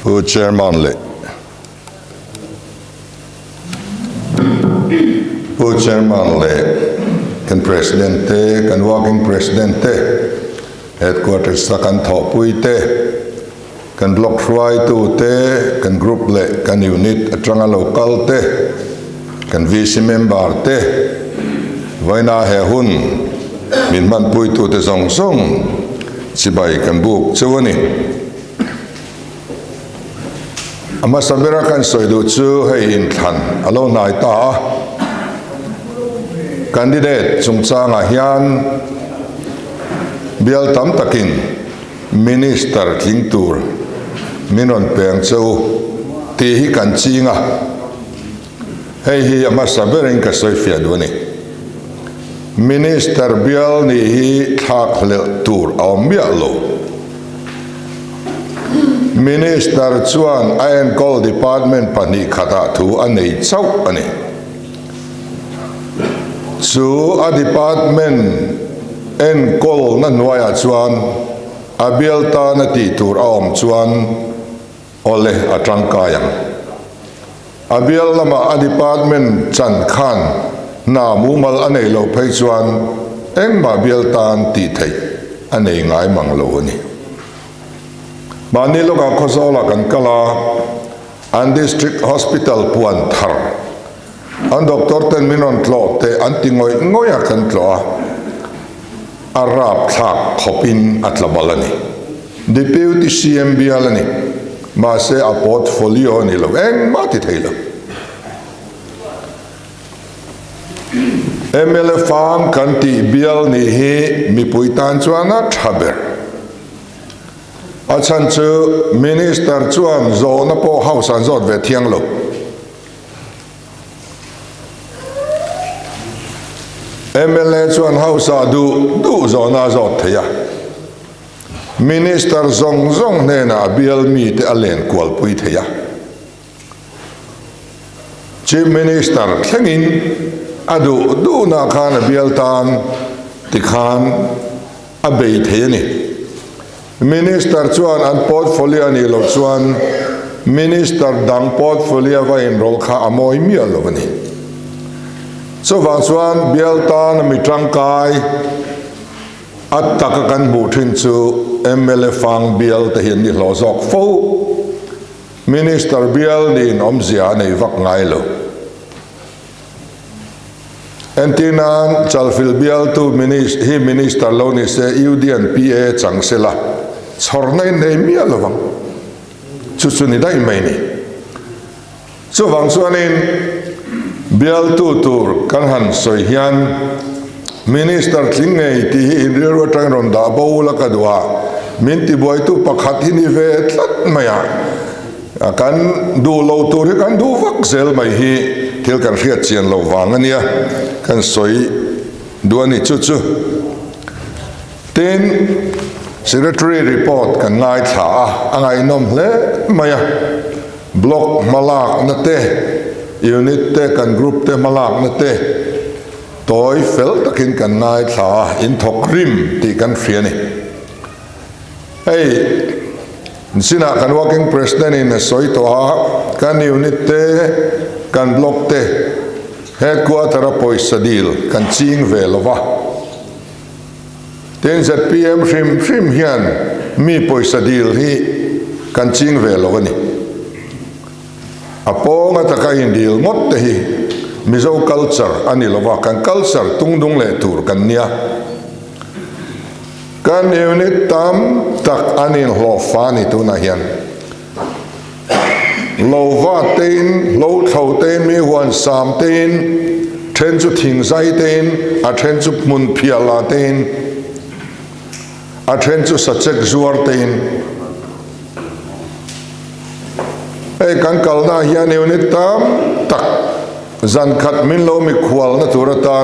Pu chairman le. Pu chairman le. Kan presidente, kan working presidente. Headquarters sa kan thopui te. Kan block fry tu te, kan group le, kan unit atranga local te. Kan vice member te. Vaina he hun. Min man pui tu te Sesawng. Sibai kan buk chawani. Ama sabira kan soidu chu hei in than alo nai ta candidate chungcha nga hian bial tam takin minister tlingtur minon peng chau ti hi kan chinga hei hi ama sabirin ka soi fia duani minister bial ni hi thak le tur awm bia lo Minister chuan Iron Coal Department pani khata thu anei chau ani chu a department en coal na nuaya chuan abial ta na ti tur awm chuan ole atangkayang abial lama a department chan khan na mumal anei lo phei chuan eng ma bial tan ti thei anei ngai mang lo ani Mani loka khosola kan kala an district hospital puan thar an doctor ten minon tlo te antingoi ngoya kan tlo arab thak khopin atlabalani deputy CM bialani ma se a portfolio ni lo eng ma ti theilo MLA farm kan ti bial ni hi mi puitan chuana thaber Achan chu minister chuan zo na po house an zot ve thiang lo MLA chuan house a du zo na zot theya minister zong ne na bial mi te alen kwal pui theya chief minister thlengin adu du na khan bial tan ti khan a bei theya ni Minister chuan an portfolio ni lo chuan minister dang portfolio va enroll kha amoi mi alovani so wang chuan bialta na mitrangkai attack kan bu thin chu MLA fang bial te hin ni lo zok fo minister bial ni omzia nei vak ngai lo Entinan Chalfilh bial tu minister lo ni se UDN PA changsela chornai nei mi alawang chu ni dai mai ni chu wang chuanin bial tu tur kan han soi hian minister tlingai ti hi inriro tang ron da bo la ka duwa min ti boy tu pakhat hi ni ve tlat maya kan du lo tur kan du vak zel mai hi thil kan riat chian lo wang ania kan soi duani chu ten secretary report kan ngai tha angai nom hle maya block malak na te unit te kan group te malak na te toy fel takin kan ngai tha in thok rim ti kan friani hey sina kan working president in soi to kan unit te kan block te headquarter poisa deal kan ching velova ten ZPM shim hian mi poisa deal hi kan ching velovani aponga taka in deal mot te hi mizo culture ani lova kan culture tungdung le tur kan nia kan unit tam tak anin lo fani tu na hian lo va ten lo thau ten mi wan sam ten then chu thing zai ten a then chu mun phiala ten a then chu sachek zuar ten ei kan kalna hian unit tam tak zan khat min lo mi khwal na turata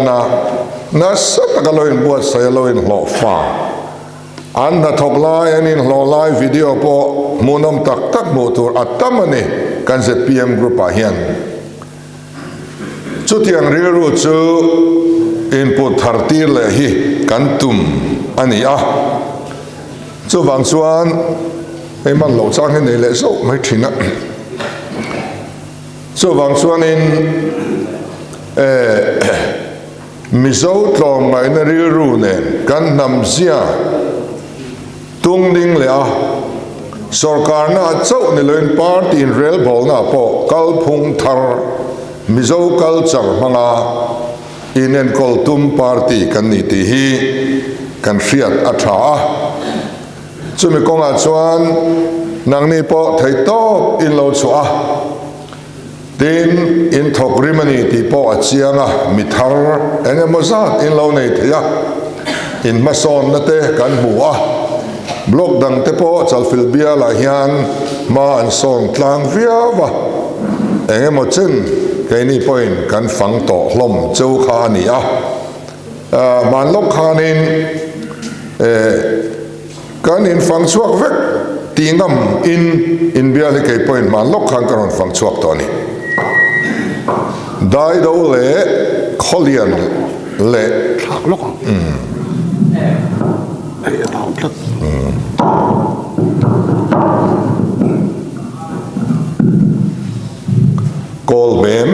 na satakaloin buat saya loin lo fa an na thok lai anin lo lai video po munom tak motor atamani kan ZPM group a hian chu tiang riru chu input thartir le hi kan tum ani a chu wang chuan ไอ้มันหลงจ้างให้ในเละโซ่ไม่ทิ้งนะส่วนบางส่วนนี้มิโซตรงไปในเรื่องรู้เนี่ยการนำเสียตุงดิ้งเลยอ่ะสการน่าเจ้าในเรื่องปาร์ตี้เรลบอลน่ะพอกัลพุงทาร์มิโซกัลจังมังอาอินเอ็นกอลตุมปาร์ตี้กันนี่ที่ฮีกันเสียดอัฐาจุดมีกองอาชวนนางนี่พอไทยโตอินโลชัวดินอินทอกริมันนี่ที่พออาเจียงอ่ะมิทาร์เอ็งมัสอินโลในเทียอินมาซอนนั่นเตะกันบัวบล็อกดังเตปอจัลฟิลเบียลาฮิอันมาอันส่งกลางเวียวะเองหมดสิ้นแค่นี้พอยกันฝังต่อลมเจ้าขานี่อ่ะมันลบขานินกันอินฝังชวกเวกตีงำอินเบียเลยแค่พอยมันลบขางกันฝังชวกตัวนี้ได้ดูเล่ขลียนเล่ลกโกลเบม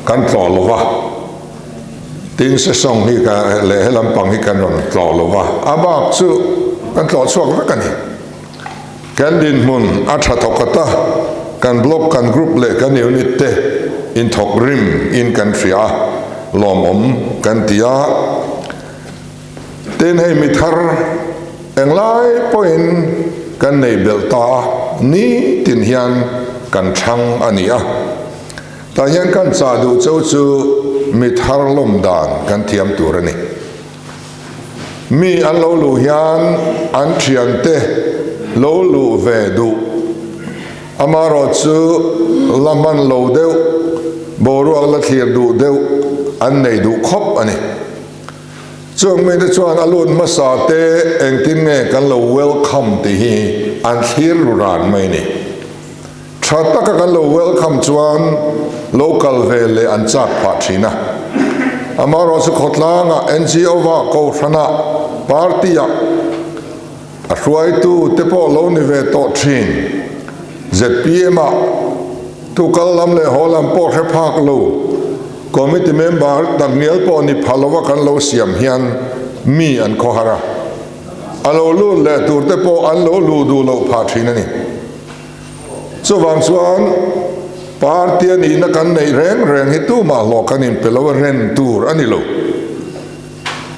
กันต่อลวะทิ้งเสซองนี่กันเล่ลำปังนี่กันรอนต่อลวะอาบักซูกันต่อช่วงกันนี่กันดินมุนอัฐทกตะกันบล็อกกันกรุ๊ปเล่กันยูนิตเตอินทอกริมอินกันเสียลอมอมกันตียาเต้นให้มิทาร์เองไล่พอยกันในเบลตานี่ตินยันกันช่างอันนี้อ่ะแต่ยังกันจะดูเจ้าจูมิทาร์ลมดานกันเทียมตัวนี่มีอันโลลูยันอันเทียนเตโลลูเวดูอามารอจูลำมันโลเดวบรัวละเทียดูเดวอันในดูครบอันนี้จงไม่ได้ชวนอารมณ์มาสาเตเองที่เนี่ยกันเราเวลคัมที่ฮีอันที่รุรานไม่นี่ชาติกันเราเวลคัมชวน local เวลอันจากปัจจินะอามารอสุขทลาง NGO ว่าโกชนะปาร์ตี้อ่ะช่วยตู้เทปโลนิเวตชิน ZPM ทุกคนลำเลยหัวลำโพกให้พักลูคอมมิตี้เมมเบอร์ดังเนียลปอนิพาลว่ากันเราเสียมเฮียนมีอันโคหระอันเราลู่เล่ตัวเตปออันเราลู่ดูเราพาทีนั่นนี่ส่วนส่วนปาร์ตี้นี้นักการในแรงให้ตู้มาหลอกกันอินเป็นเราเรนตัวอันนี้เรา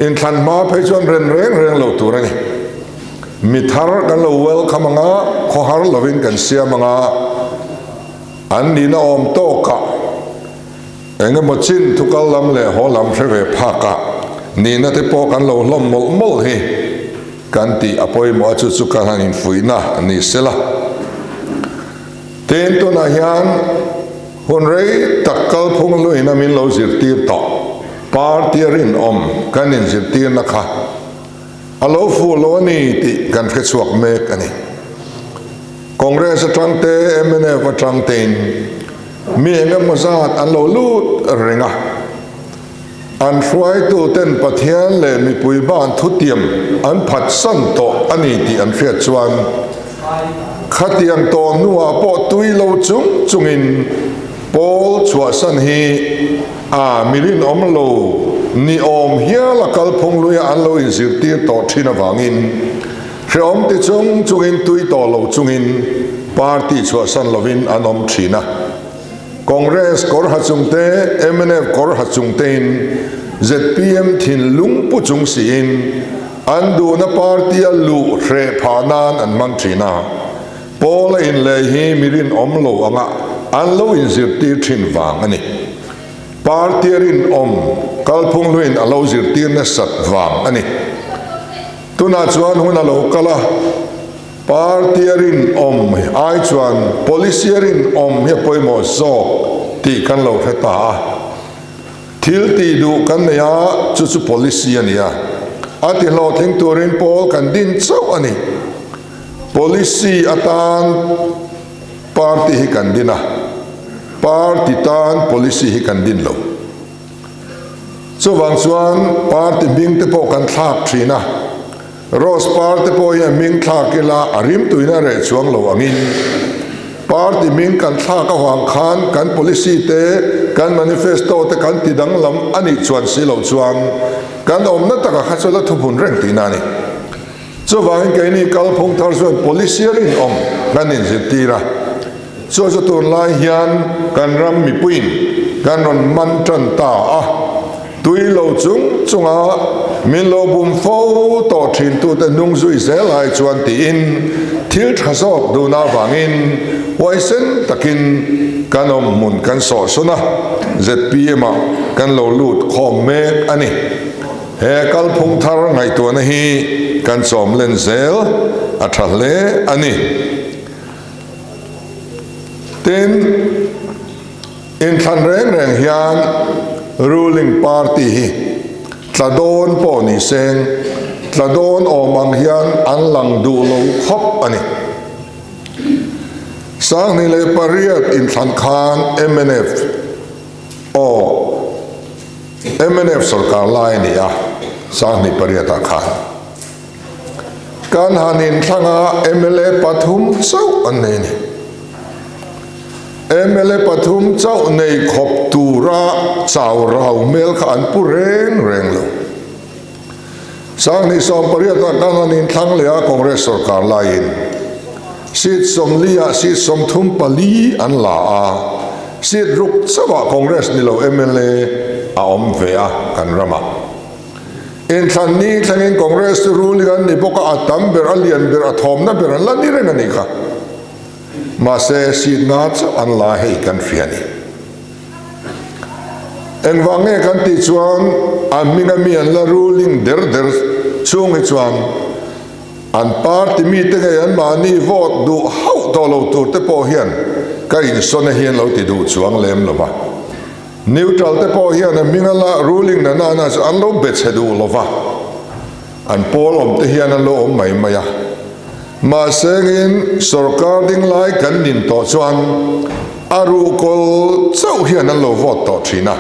อินทันมาไปชวนเรนเราตัวนี่มิทาร์กันเราเวลคำมังอาโคหระเราวินกันเสียมังอาอันนี้น่าอมโตกะเองก็มาชินทุกลำเลยหัวลำเสวภาคะนี่นะที่พอกันเราล้มมลฮีกันตีอภัยมาจุดสุขันอินฟุยนะนี่เสละเต็นตัวนายันคนเรย์ตักกัลพงลุยนามินเราสิตีต่อปาร์ตี้รินอมกันอินสิตีนะคะอโลฟูโลนี่ติกันเฟสวกเมกันนี่คอนเกรสตรังเตเอเมเนฟตรังเตนมีเงินมาซาดอันโลลูดเริงอ่ะอันช่วยตัวเต้นปะเทียนเลยมีปุยบ้านทุเตียมอันผัดสั้นโตอันนี้ที่อันเฟียชวนขัดยังโตนัวปอตุยโลจุงอินปอลชัวสันฮีมิรินอมโลนี่อมเฮียละกัลพงลุยอันโลอินสิรตีต่อที่นวังอินเชื่อมติจุงอินตุยต่อโลจุงอินปาร์ตี้ชัวสันโลวินอันอมชีนะคอนเกรสกอร์ฮัจุงเตเอ็มเนฟกอร์ฮัจุงเตน ZPM ทินลุงปุจุงสีอินอันดูนปาร์ตี้ลูเรพานานอันมังชีนาโปลอินเลฮีมิรินอมโลอังอันโลอินสิรตีทินวางอันนี้ปาร์ตี้รินอมกัลพุงลุอินอันโลสิรตีนสัตวางอันนี้ตุนาจวนหุนอโลกละปาร์ตี้รินอมไอจวน policy รินอมเฮียปอยโมโซตีกันเราเทตาทิลตีดูกันเนี่ยจุด policy เนี่ยอาทิตย์เราทิ้งตัวรินโปกันดินเจ้าอันนี้ policy อาตานปาร์ตี้กันดินะปาร์ตี้ตาน policy กันดินเราส่วนส่วนปาร์ตี้บิงเตโปกันทักทีนะ Rose party po ya ming thakila arim tuina re chuang lo angin party ming kan thaka wang khan kan policy te kan manifesto te kan tidang lam ani chuan silo chuan kan omna taka khachola thupun reng tina ni chu wang ke ni kalphung thar chuan policy rin om kan in zitira chu tun lai hian kan ram mi puin kan ron man tran ta a tui lo chung chunga min lo bum fo to thin tu te nung zui zel ai chuan ti in thil thasok du na wangin waisen takin kanom mun kan so suna ZPM kan lo lut khom me ani he kal phung thar ngai tu na hi kan som len zel a thale ani ten in than reng hian ruling party hi tladon po ni seng tladon omang hian an lang du lo khop ani sang ni le pariat in than khan MNF sarkar lai ni a sang ni pariat a khan kan hanin thanga MLA pathum chau an nei ni MLA pathum chau nei khop tura chau rau mel kha an pu reng lo sang ni som pariat a kan hanin thang le a congress sarkar lai in sit som lia sit som thum pali an la a sit ruk chawa congress ni lo MLA a om ve a kan rama in than ni thangin congress ruling an ni boka atam ber alian ber athom na ber la ni ren ani kha ma se sit na an la hei kan fiani en wange kan ti chuan aminga mi an la ruling der chung e chuan an party mi te ngai an mani vote du hau to lo tur te po hian ka in sona hian lo ti du chuang lem lova neutral te po hian a mingala ruling na na an lo bet hedu lova an pol om te hian an lo om mai maya ma sengin sarkar ding lai kan nin to chuan aru kol chau hian an lo vote to thina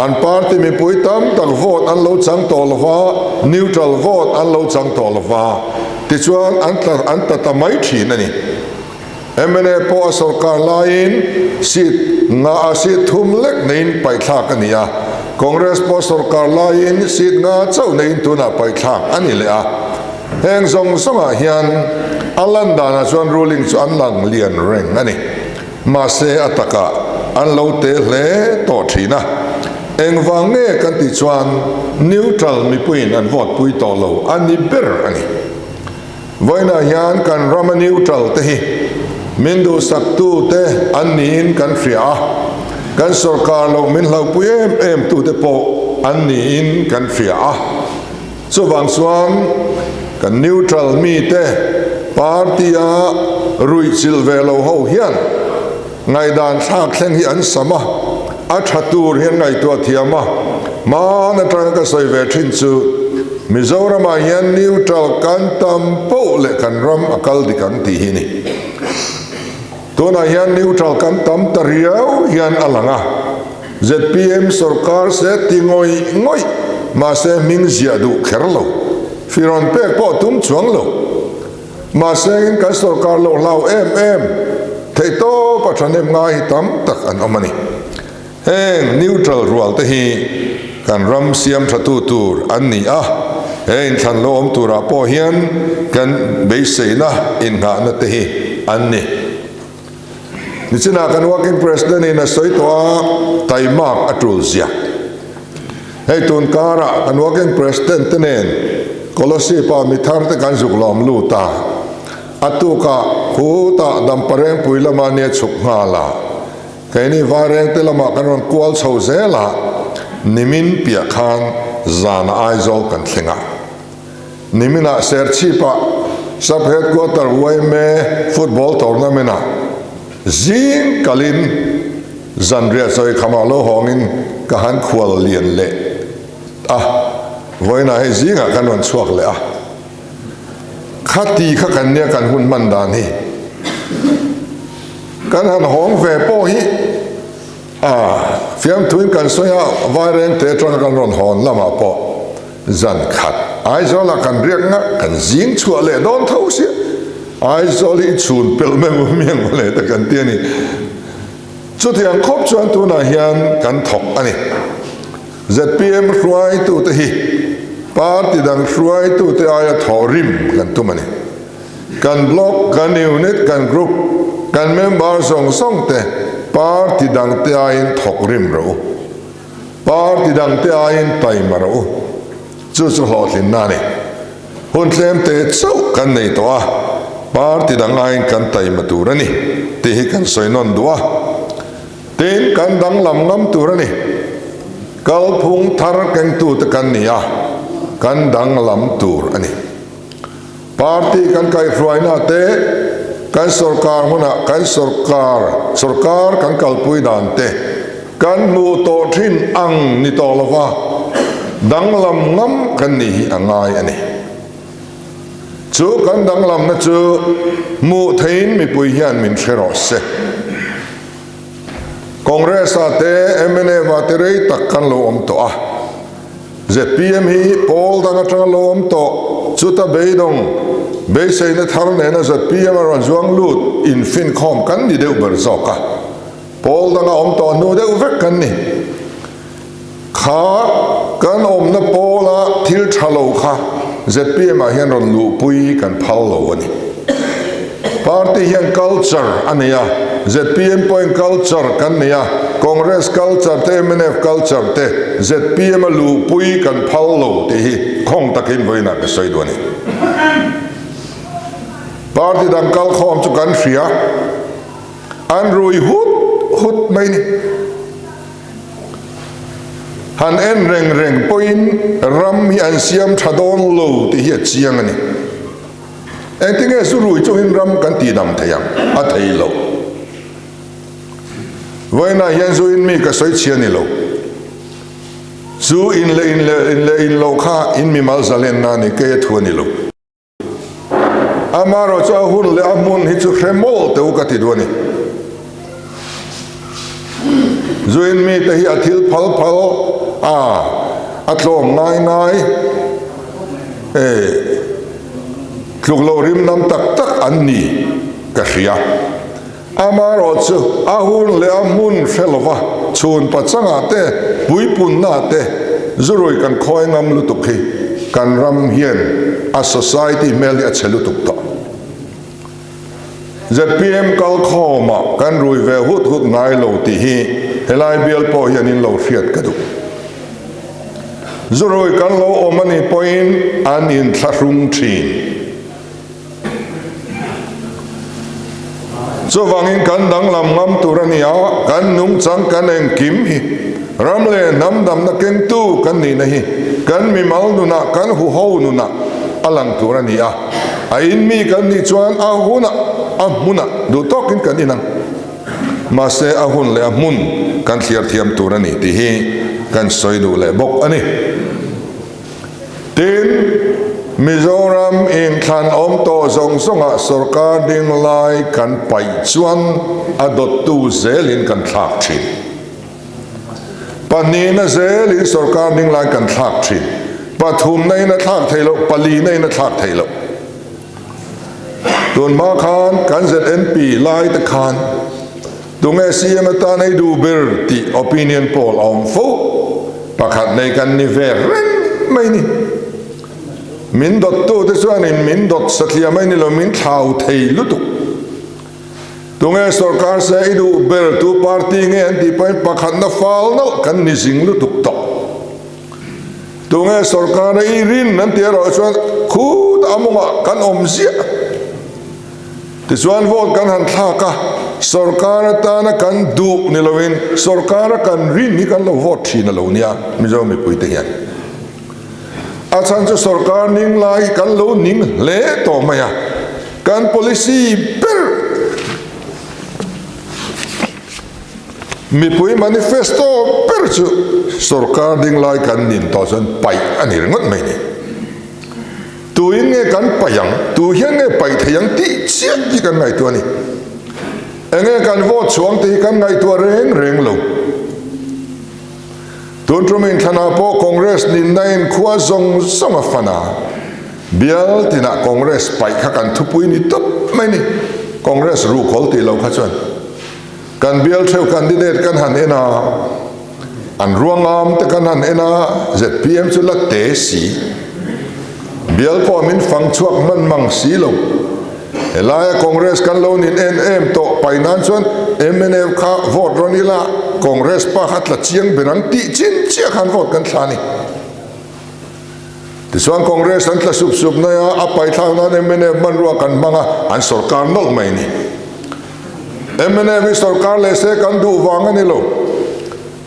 an party mi pui tam tak vote an lo chang to lova neutral vote an lo chang to lova ti chuan an ta mai thin ani MNA po sarkar lain sit nga asit thum lek nein pai thak ania congress po sarkar lain sit nga chau nein tuna pai thak ani le a heng zong songa hian alanda na chuan ruling chu an lang lian reng ani ma se ataka an lo te hle to thina eng wange kan ti chuan neutral mi puin an vote pui to lo ani ber ani voina hian kan rama neutral te hi mindu saktu te an niin kan fria kan sarkar lo min hlau pui em tu te po an niin kan fria chu wang chuan kan neutral mi te party a rui chil ve lo ho hian ngai dan thak thleng hi an sama a thatur hian ngai tu thiama ma na tang ka soi ve thin chu Mizoram a hian neutral kan tam po le kan ram akal di kan ti hi ni tuna hian neutral kan tam tariau hian alanga ZPM sarkar se tingoi ngoi ma se ming zia du kherlo firon pek po tum chuang lo ma se in ka sarkar lo lau em thei to pathanem ngai tam tak an omani heng neutral rual te hi kan ram siam thatu tur an ni a hein than lo om tura po hian kan beiseina in nga na te hi an ni nichina kan working president in a soitwa taimak atul zia hei tun kara kan working president tenen kolosi pa mithar te kan zuklom lu ta atuka khuta dampareng puilama ne chukngala kaini wareng te lama kan kwal chho zela nimin pia khan zana aizol kan thlinga nimina serchi pa sub headquarter wai me football tournament a zing kalin zanria choi khamalo hongin kahan khwal lian le voina he zinga kanon chuak le a khati kha kan ne kan hun man dan hi kan han hong ve po hi fiam tuin kan soya varen te tang kan ron hon lama po dần khát ai cho là cần riêng á cần giếng chùa lệ đón thấu xí ai cho lý chùn bèo mèo miệng lệ ta cần tiền này chút thì anh khóc cho anh tu na hiền cần thọc anh ZPM ruai tu te hi party dang ruai tu te ai thọ rim cần tu mani cần blog cần unit cần group cần member song te party dang te ai thọc rim ro party dang te ai tai ma ro chu hot lin na ni hun tlem te chau kan nei to a party dang ai kan tai ma tu rani te hi kan soinon dua ten kan dang lam ngam tu rani Chalfilh thar keng tu te kan nia kan dang lam tur ani party kan kai ruai na te kan sarkar huna kan sarkar kan kalpui dan te kan mu to thin ang ni to lova dang lam ngam kan ni angai ani chu kan dang lam na chu mu thein mi pui hian min thero se Congress ate MNA vaterei takkan lo om to a ZPM hi Paul dang atang lo om to chuta beidong be sei na thar ne na ZPM ron zuang lut in Fincom kan ni deu ber zoka Paul dang om to no deu vek kan ni kha kan om na Paula thil thalo kha ZPM a hian ron lu pui kan phal lo ani party hian culture ania ZPM point culture kan nia Congress culture te MNF culture te ZPM lu pui kan phal lo te hi khong takin voina ka soi do ni party dang kal khom chu kan ria an rui hut mai ni han en reng point ram hi an siam thadon lo te hi chiang ani en tinge su rui chu hin ram kan ti dam thayam a thei lo voina hian zu in mi ka soi chiani lo zu in le lo kha in mi mal zalen na ni ke thuani lo amaro cha hun le amun hi chu hremol te u ka ti duani zu in mi te hi athil phal atlom nai tluk lo rim nam tak an ni ka hria amaro chu ahun le amun felova chun pachanga te puipun na te zuroi kan khoi ngam lu tuk hi kan ram hian a society mel ya chelu tuk to ZPM Lalduhoma kan rui ve hut ngai lo ti hi helai bial po hian in lo hriat ka du zuroi kan lo omani point an in thlahung thin so wangin kan dang lam ngam turania kan nung chang kan eng kim hi ramle nam dam na keng tu kan ni nahi kan mi mal nu na kan hu ho nu na alang turania a in mi kan ni chuan a huna a muna du tokin kan inang ma se a hun le a mun kan thiar thiam turani ti hi kan soi du le bok ani tin Mizoram in khan om to zonga sarkar ding lai kan pai chuan adot tu zelin kan thak thin panina zelin sarkar ding lai kan thak thin pathum nei na thak thailo pali nei na thak thailo tun ma khan kan ZNP lai ta khan tunge CM ta nei du bir ti opinion poll om fo pakhat nei kan ni ver mai ni min dot tu te chuan in min dot satlia mai ni lo min thau thei lutu tunge sarkar se idu ber tu party nge anti pai pakhat na fal na kan ni sing lutu to tunge sarkar i rin nan ti ro chuan khut amunga kan om zia ti chuan vote kan han thla ka sarkar ta na kan du ni lovin sarkar kan rin ni kan lo vote thina lo nia mi zo mi pui te hian achan chu sarkar ning lai kan lo ning le to maya kan policy per mi pui manifesto per chu sarkar ding lai kan nin to chan pai ani ngot mai ni tu in nge kan payang tu hian nge pai thayang ti chiat ji kan ngai tu ni enge kan vote chuang ti kan ngai tu reng lo Tuntumin thana po Congress ni nain khua zong zong afana bial tina Congress pai kha kan thupui ni top mai ni Congress ru khol ti lo kha chuan kan bial theu candidate kan han ena an ruangam te kan han ena ZPM chu la te si bial po min phang chuak man mang si lo elaya Congress kan lo nin em to painan chuan MNF kha vote ronila Congress pa khat la chiang benang ti chin chia khan vote kan thlani tiswan Congress an tla sup na ya apai thang na MNF man ruwa kan manga an sarkar nol mai ni MNF sarkar le se kan du wang ani lo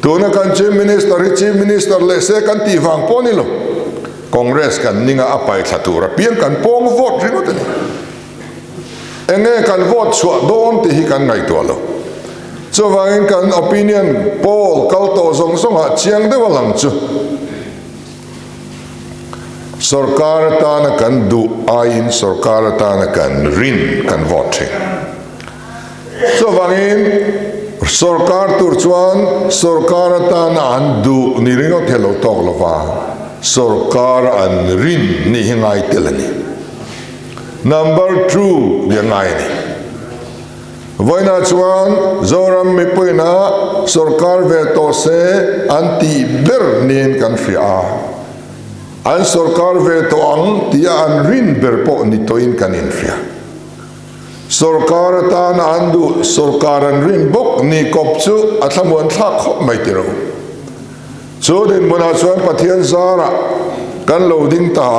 tuna kan chief minister le se kan ti wang po ni lo Congress kan ninga apai thatura pian kan pong vote ringot ani enge kan vote chua don ti hi kan ngai to lo so wangin kan opinion poll kalto zong zong ha chiang de walang chu sarkar ta na kan du ain sarkar ta na kan rin kan vote so wangin sarkar tur chuan sarkar ta na an du ni ringo thelo tok lova sarkar an rin ni hingai telani number 2 dia ngai ni voina chuan zoram mi puina sarkar ve to se anti ber nin kan fria an sarkar ve to ang tia an rin ber po ni to in kan in fria sarkar ta na andu sarkar an rin bok ni kop chu athamon thak khop mai tiro chu din bona chuan pathian zara kan loading ta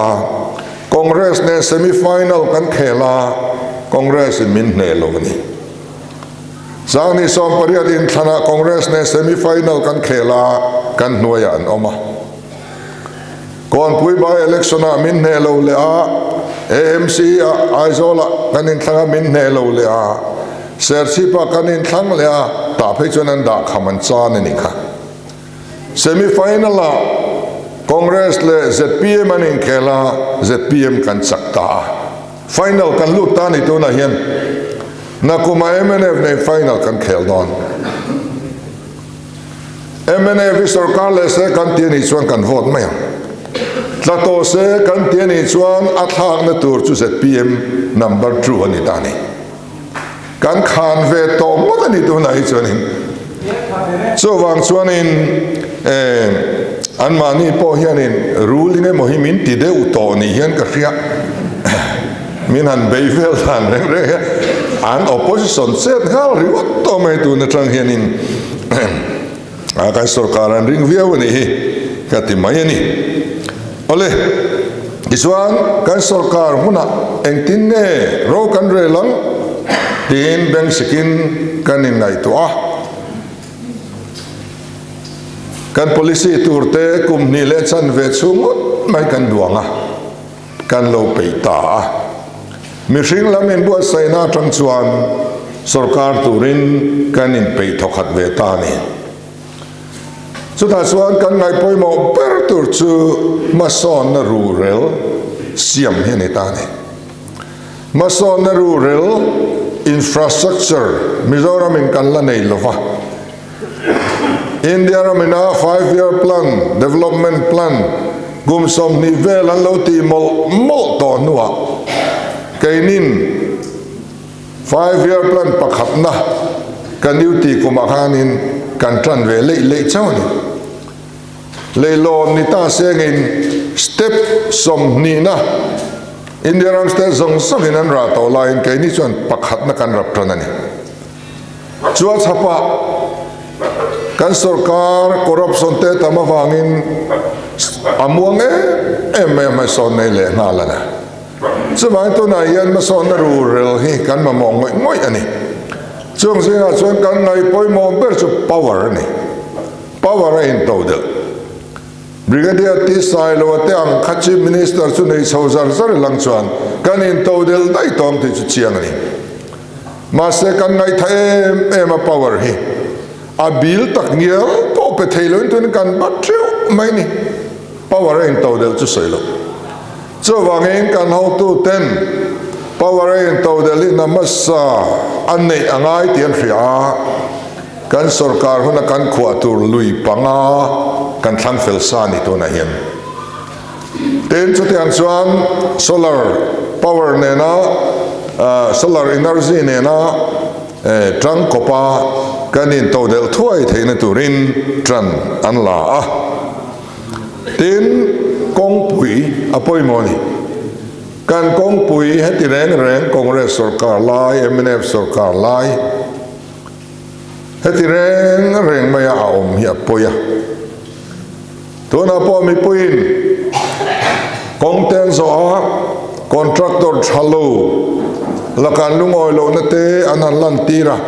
Congress ne semi final kan khela Congress min ne lo ni sang ni som pariat in thana Congress ne semi final kan khela kan hnuaya an oma kon pui ba election a min ne lo le a AMC a aizola kan in thanga min ne lo le a serchi pa kan in thang le a ta phei chon an da khaman chan ni kha semi final a Congress le ZPM an in khela ZPM kan chakta final kan lut ta ni to na hian na kuma MNF ne final kan khel don MNF sarkar le se kan ti ni chuan kan vote mai tla to se kan ti ni chuan athak na tur chu ZPM number 2 ani ta ni kan khan ve to mo ni to na hi chuan in so wang chuan in an mani po hian in ruling e mohimin ti de u to ni hian ka ria min han beivel han re an opposition set hal riwat to mai tu na tang hian in a kai sarkar an ring viau ni hi ka ti mai ni ole iswan kan sarkar huna engtin ne ro kan re lang tin beng sikin kan in ngai to a kan policy turte kum ni le chan ve chungut mai kan duanga kan lo peita mi hring lamin bua saina tang chuan sarkar turin kan in pei thokhat ve ta ni chuta chuan kan ngai poimo per tur chu mason na rural siam he ni ta ni mason na rural infrastructure mizoram in kan la nei lova India ramina 5-year plan development plan gum som ni vel an lo ti mol to nuwa kainin 5-year plan pakhat na kan duty kumakhanin kan tran ve le chawni le lo ni ta sengin step som ni na India ram state zong som in an ra to line kaini chuan pakhat na kan rap tranani chuwa chapa kan sarkar corruption te tama wangin amuang em son nei le na la na chuma to na yan ma son na rural hi kan ma mong ngoi ani chung singa chuan kan ngai poi mo ber chu power ani power in to de brigadier ti sai lo te ang khachi minister chu nei chhozar zar lang chuan kan in to del dai tong ti chu chiang ani ma se kan ngai thaem em power hi a bil tak ngial po pe thailon tun kan batru mai ni power in to del chu soilo cho wangin kan ho tu ten power in to del na masa an nei angai tian ria kan sarkar huna kan khua tur lui panga kan Chalfilh sa ni to na hian ten chu tiang chuan solar power ne na solar energy ne na trăng kopa kanin to del thuai theina turin tran an la a tin kong pui apoi moni kan kong pui heti reng congress sarkar lai MNF sarkar lai heti reng maya om hi apoya to na po mi puin kong ten zo a contractor chalo lakan lungoi lo na te anan lan tira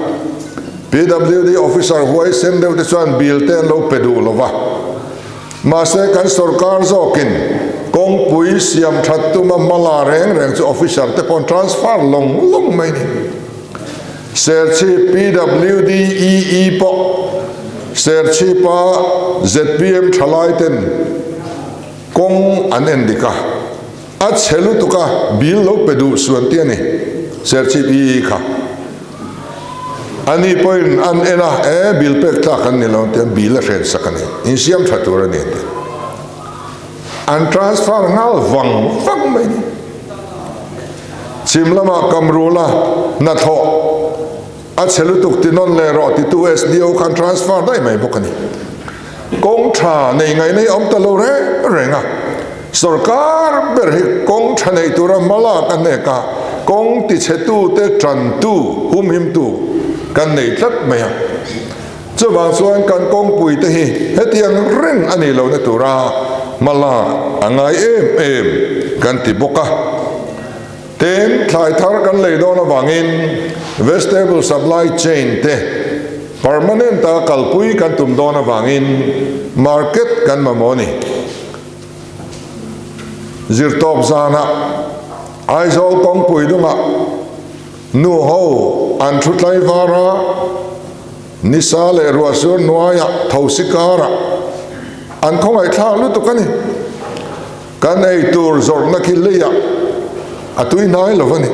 PWD officer huai send de chuan bill ten lo pedu lova ma se kan sarkar zokin kong pui siam thattuma mala reng chu officer te pon transfer long mai ni serchi PWD EE po serchi pa ZPM thalai ten kong an endika a chelu tuka bill lo pedu suan ti ani serchi EE kha ani point an ena bill pek ta kan ni lo ten bill a ren sakani in siam thatura ni an transfer ngal vang mai ni chimlama kamrula na tho a chelu tuk tinon le ro ti tu SDO kan transfer dai mai bokani kong tha nei ngai nei om ta lo re renga sarkar ber hi kong tha nei tura mala kan ne ka kong ti chetu te tran tu hum him tu kan nei tlat mai a chu wang chuan kan kong pui te hi hetiang reng ani lo na tura mala angai em kan ti boka ten thlai thar kan lei do na wangin vegetable supply chain te permanent ta kalpui kan tum do na wangin market kan mamoni zirtop zana aizol kong pui dunga nu ho an thutlai vara nisale ruasur nuaya thausikara an khongai thla lu tu kani kan ei tur zor na khilia atui nai lovani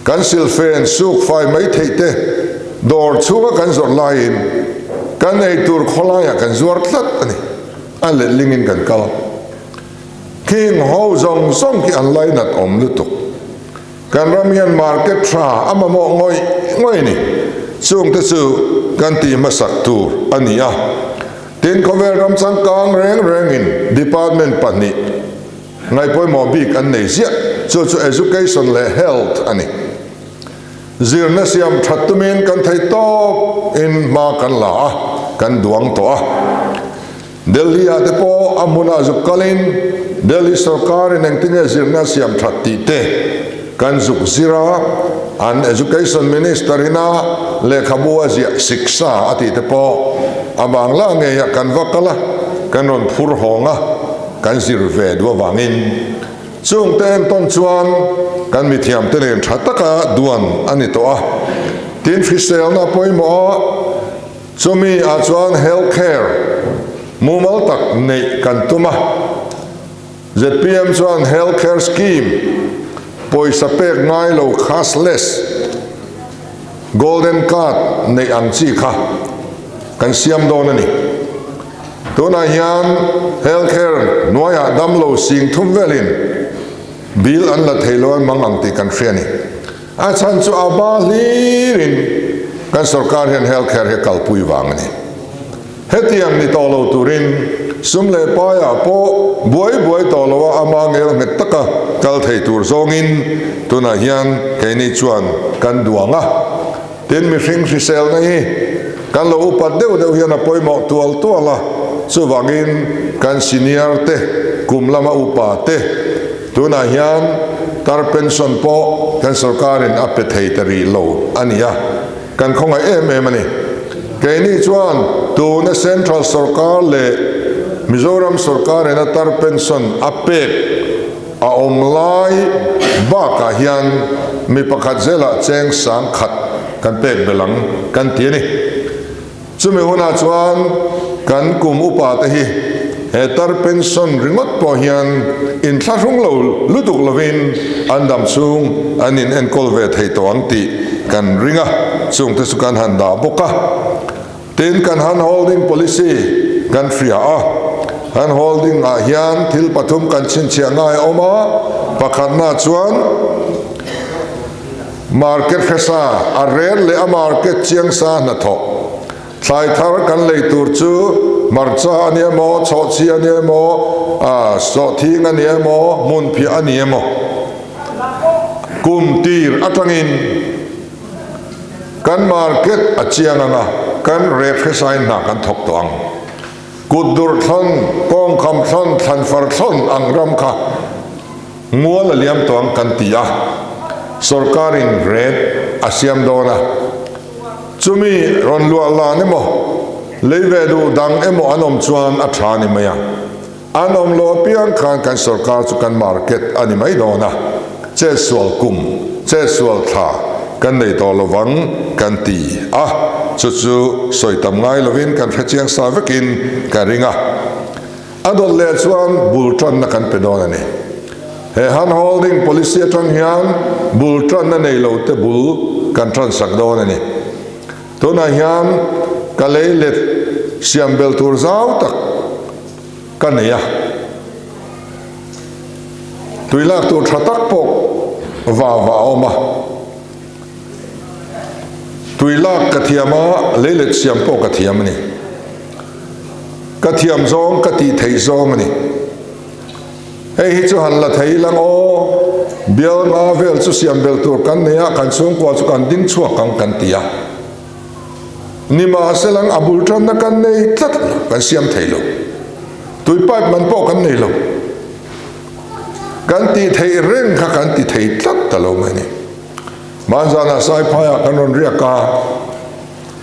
kan silfen suk fai mai theite dor chuwa kan zor lain kan ei tur kholaya kan zuar thlat ani an le lingin kan kala king ho zong ki an lai nat om lu tu kan ramian market tra ama mo ngoi ni chung te chu kan ti masak tur ania tin cover ram sang kang reng in department pani ngai poi mo big an nei sia chu education le health ani zirna siam thattumin kan thai to in ma kan la kan duang to a Delhi ate po amuna zukalin Delhi sarkar in engtinge zirna siam thatti te kan zuk zira an education minister ina le khabua zia siksha ati te po abang la nge ya kan vakala kan ron phur honga kan zir ve do wangin chung ten ton chuan kan mi thiam te len thataka duan ani to a tin fisel na poimo chumi a chuan healthcare mumal tak nei kan tuma ZPM chuan healthcare scheme poisa pek ngai lo cashless golden card nei ang chi kha kan siam don ani tuna hian healthcare noya damlo sing thum velin bill an la thailon mang ang ti kan friani a chan chu aba lirin kan sarkar hian healthcare he kalpui wangani hetiang ni tolo turin sumle paya po boy tolowa amangel ngetaka kal thei tur zongin tuna hian keini chuan kan duanga tin mi hring sel nei kan lo upat deu hian apoimo tuala chuwangin kan senior te kumlama upa te tuna hian tar pension po kan sarkarin ape thei tari lo ania kan khonga em ani keini chuan tuna central sarkar le Mizoram sarkar ena tar pension apek a omlai ba ka hian mi pakhat zela cheng sang khat kan pek belang kan tiani chumi huna chuan kan kum upa te hi he tar pension ringot po hian in thlahung lo lutuk lovin andam chung anin enkol ve thei to angti kan ringa chung te su kan handa boka tin kan han holding policy kan fria han holding a hian thil pathum kan chin chia ngai oma pakhatna chuan market khesa a rel le a market chiang sa na tho thlai thar kan lei tur chu marcha ania mo chochi ania mo so thing ania mo mun phi ania mo kum tir atangin kan market a chiang anga kan rel khesa na kan thok to ang kudur thon kong kham thon than far thon ang ram kha mual liam to ang kan tia sarkarin red asiam dona chumi ron lu la ne mo leive du dang emo anom chuan a thani maya anom lo pian khan kan sarkar chu kan market ani mai dona che sual kum che sual tha kan nei to lowang kan ti chu chu soitam ngai lovin kan phechiang sa vekin ka ringa adol le chuan bultron na kan pedona ni he han holding policy atang hian bultron na nei lo te bul kan tran sak don ani to na hian ka leilet siam bel tur zau tak kan ya tuilak tur thatak pok wa oma tuilak kathiama leilet siam pok kathiam ni kathiam zong kati thei zong ni hey hi chu han la thei lang o bial nga vel chu siam bel tur kan neya kan chung kwa chu kan ding chuak kan tia ni ma selang abul tran na kan nei tlat kan siam thei lo tui pipe man po kan nei lo kan ti thei reng kha kan ti thei tlat ta lo mai ni man jana sai phaya kan ron ria ka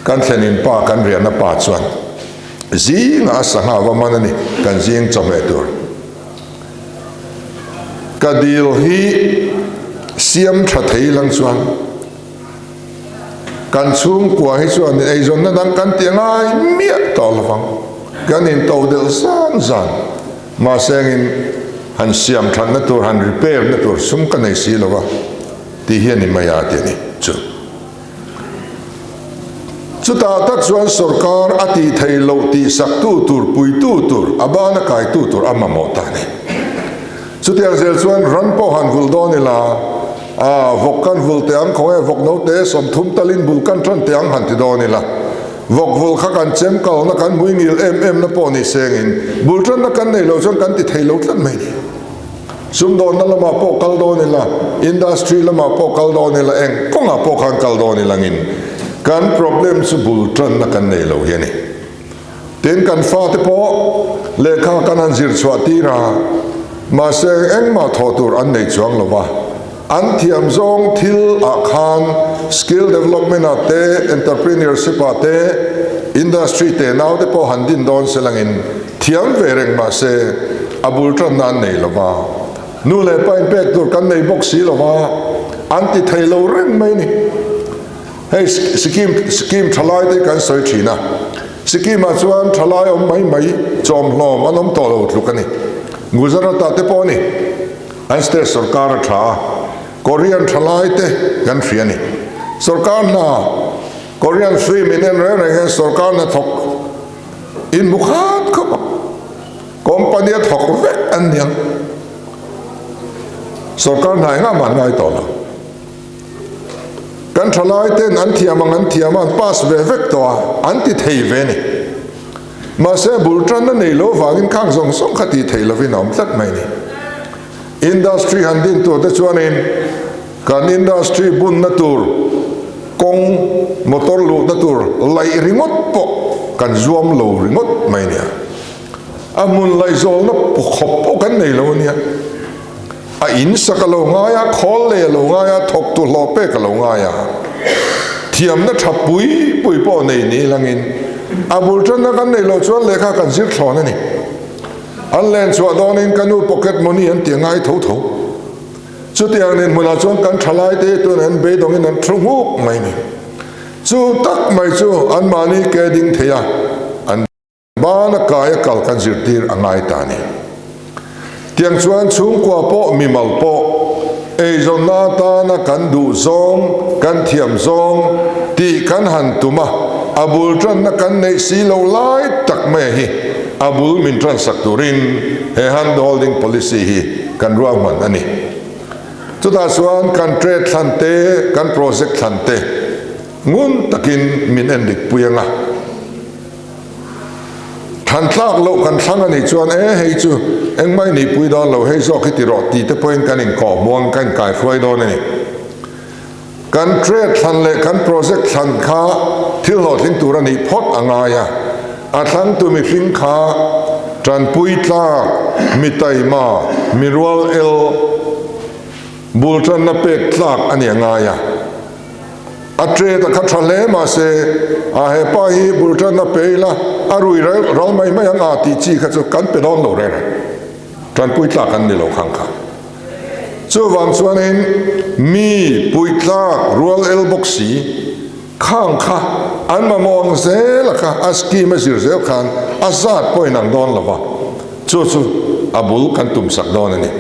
kan thlenin pa kan ria na pa chuan zi nga sanga wa manani kan jing chome tur kadil hi siam tha thei lang chuan kan chung kwa hi chuan ei zon na dang kan tiangai mia to lawang kan in to del san ma sengin han siam than na tur han repair na tur sum kan ei si lawa ti hian ni maya te ni chu ta ta chuan sarkar ati thei lo ti sak tu tur pui tu tur abana kai tu tur amma mo ta ni chu tiang zel chuan ran po han vul do ni la vok kan vul te ang khoe vok no te som thum talin bul kan tran te ang han ti do ni la vok vul kha kan chem kal na kan mui ngil em na po ni sengin bul tran na kan nei lo chuan kan ti thei lo tlan mai ni sum do na lama po kal do ni la industry lama po kal do ni la eng konga po khan kal do ni langin kan problem su bul tran na kan nei lo hiani ten kan fa te po le kha kan han zir chwa ti ra ma se eng ma thotur an nei chuang lova an thiam zong thil a khan skill development ate entrepreneurship ate industry te now te po handin don selangin thiam vereng ma se abul tran nan nei lova nu le pain pek tur kan nei box si lova anti thailo reng mai ni hey skim thalai te kan soi thina skim a chuan thalai om mai chom hlom anom to lo thukani Gujarat te po ni an state sarkar tha Korean thalai te kan fiani sarkar na Korean free minen re sarkar na thok in bukhat ko company thok vek an yang sarkar na nga man ngai to lo kan thalai te an thiam pass ve vek to anti thei ve ni ma se bultran na nei lo wangin khang zong song khati thei lovin om tlat mai ni industry handin to te chuanin kan industry bun na tur kong motor lu na tur lai ringot po kan zuam lo ringot mai ni amun lai zol na po khop po kan nei lo ni a in sakalo nga ya khol le lo nga ya thok tu lo pe ka lo nga ya thiam na thapui pui po nei ni langin abul tran na kan nei lo chuan lekha kan zir thlon ani an len chwa donin kanu pocket money an tiangai tho chu tiang nen mula chuan kan thalai te tu nen be dongin an thungu mai ni chu tak mai chu an mani ke ding theya an ba na kai kal kan zir tir angai ta ni tiang chuan chung kwa po mi mal po ei zon na ta na kan du zong kan thiam zong ti kan han tuma abul tran na kan nei si lo lai tak me hi abul min transakturin he handholding policy hi kan ruang man ani chuta chuan kan trade thante kan project thante ngun takin min endik puyanga than thlak lo kan thlang ani chuan hei chu engmai ni pui don lo hei zo khiti ro ti te point kan in ko muang kan kai khoi don ani kan trade than le kan project than kha thil ho thing tur ani phot angaya a thlang tu mi hring kha tran pui tla mi taima mi rual el bul tran na pek tlak ani angaya a trade a khathale ma se a he pa hi bul tran na peila arui ral mai mai ang ati chi kha chu kan pe don lo re tran pui tla kan ni lo khang kha chu wang chuan in mi pui tla rual el boxi khang kha an ma mong se la kha aski ma sir se khan azat poi nang don lo wa chu abul kan tum sak don ani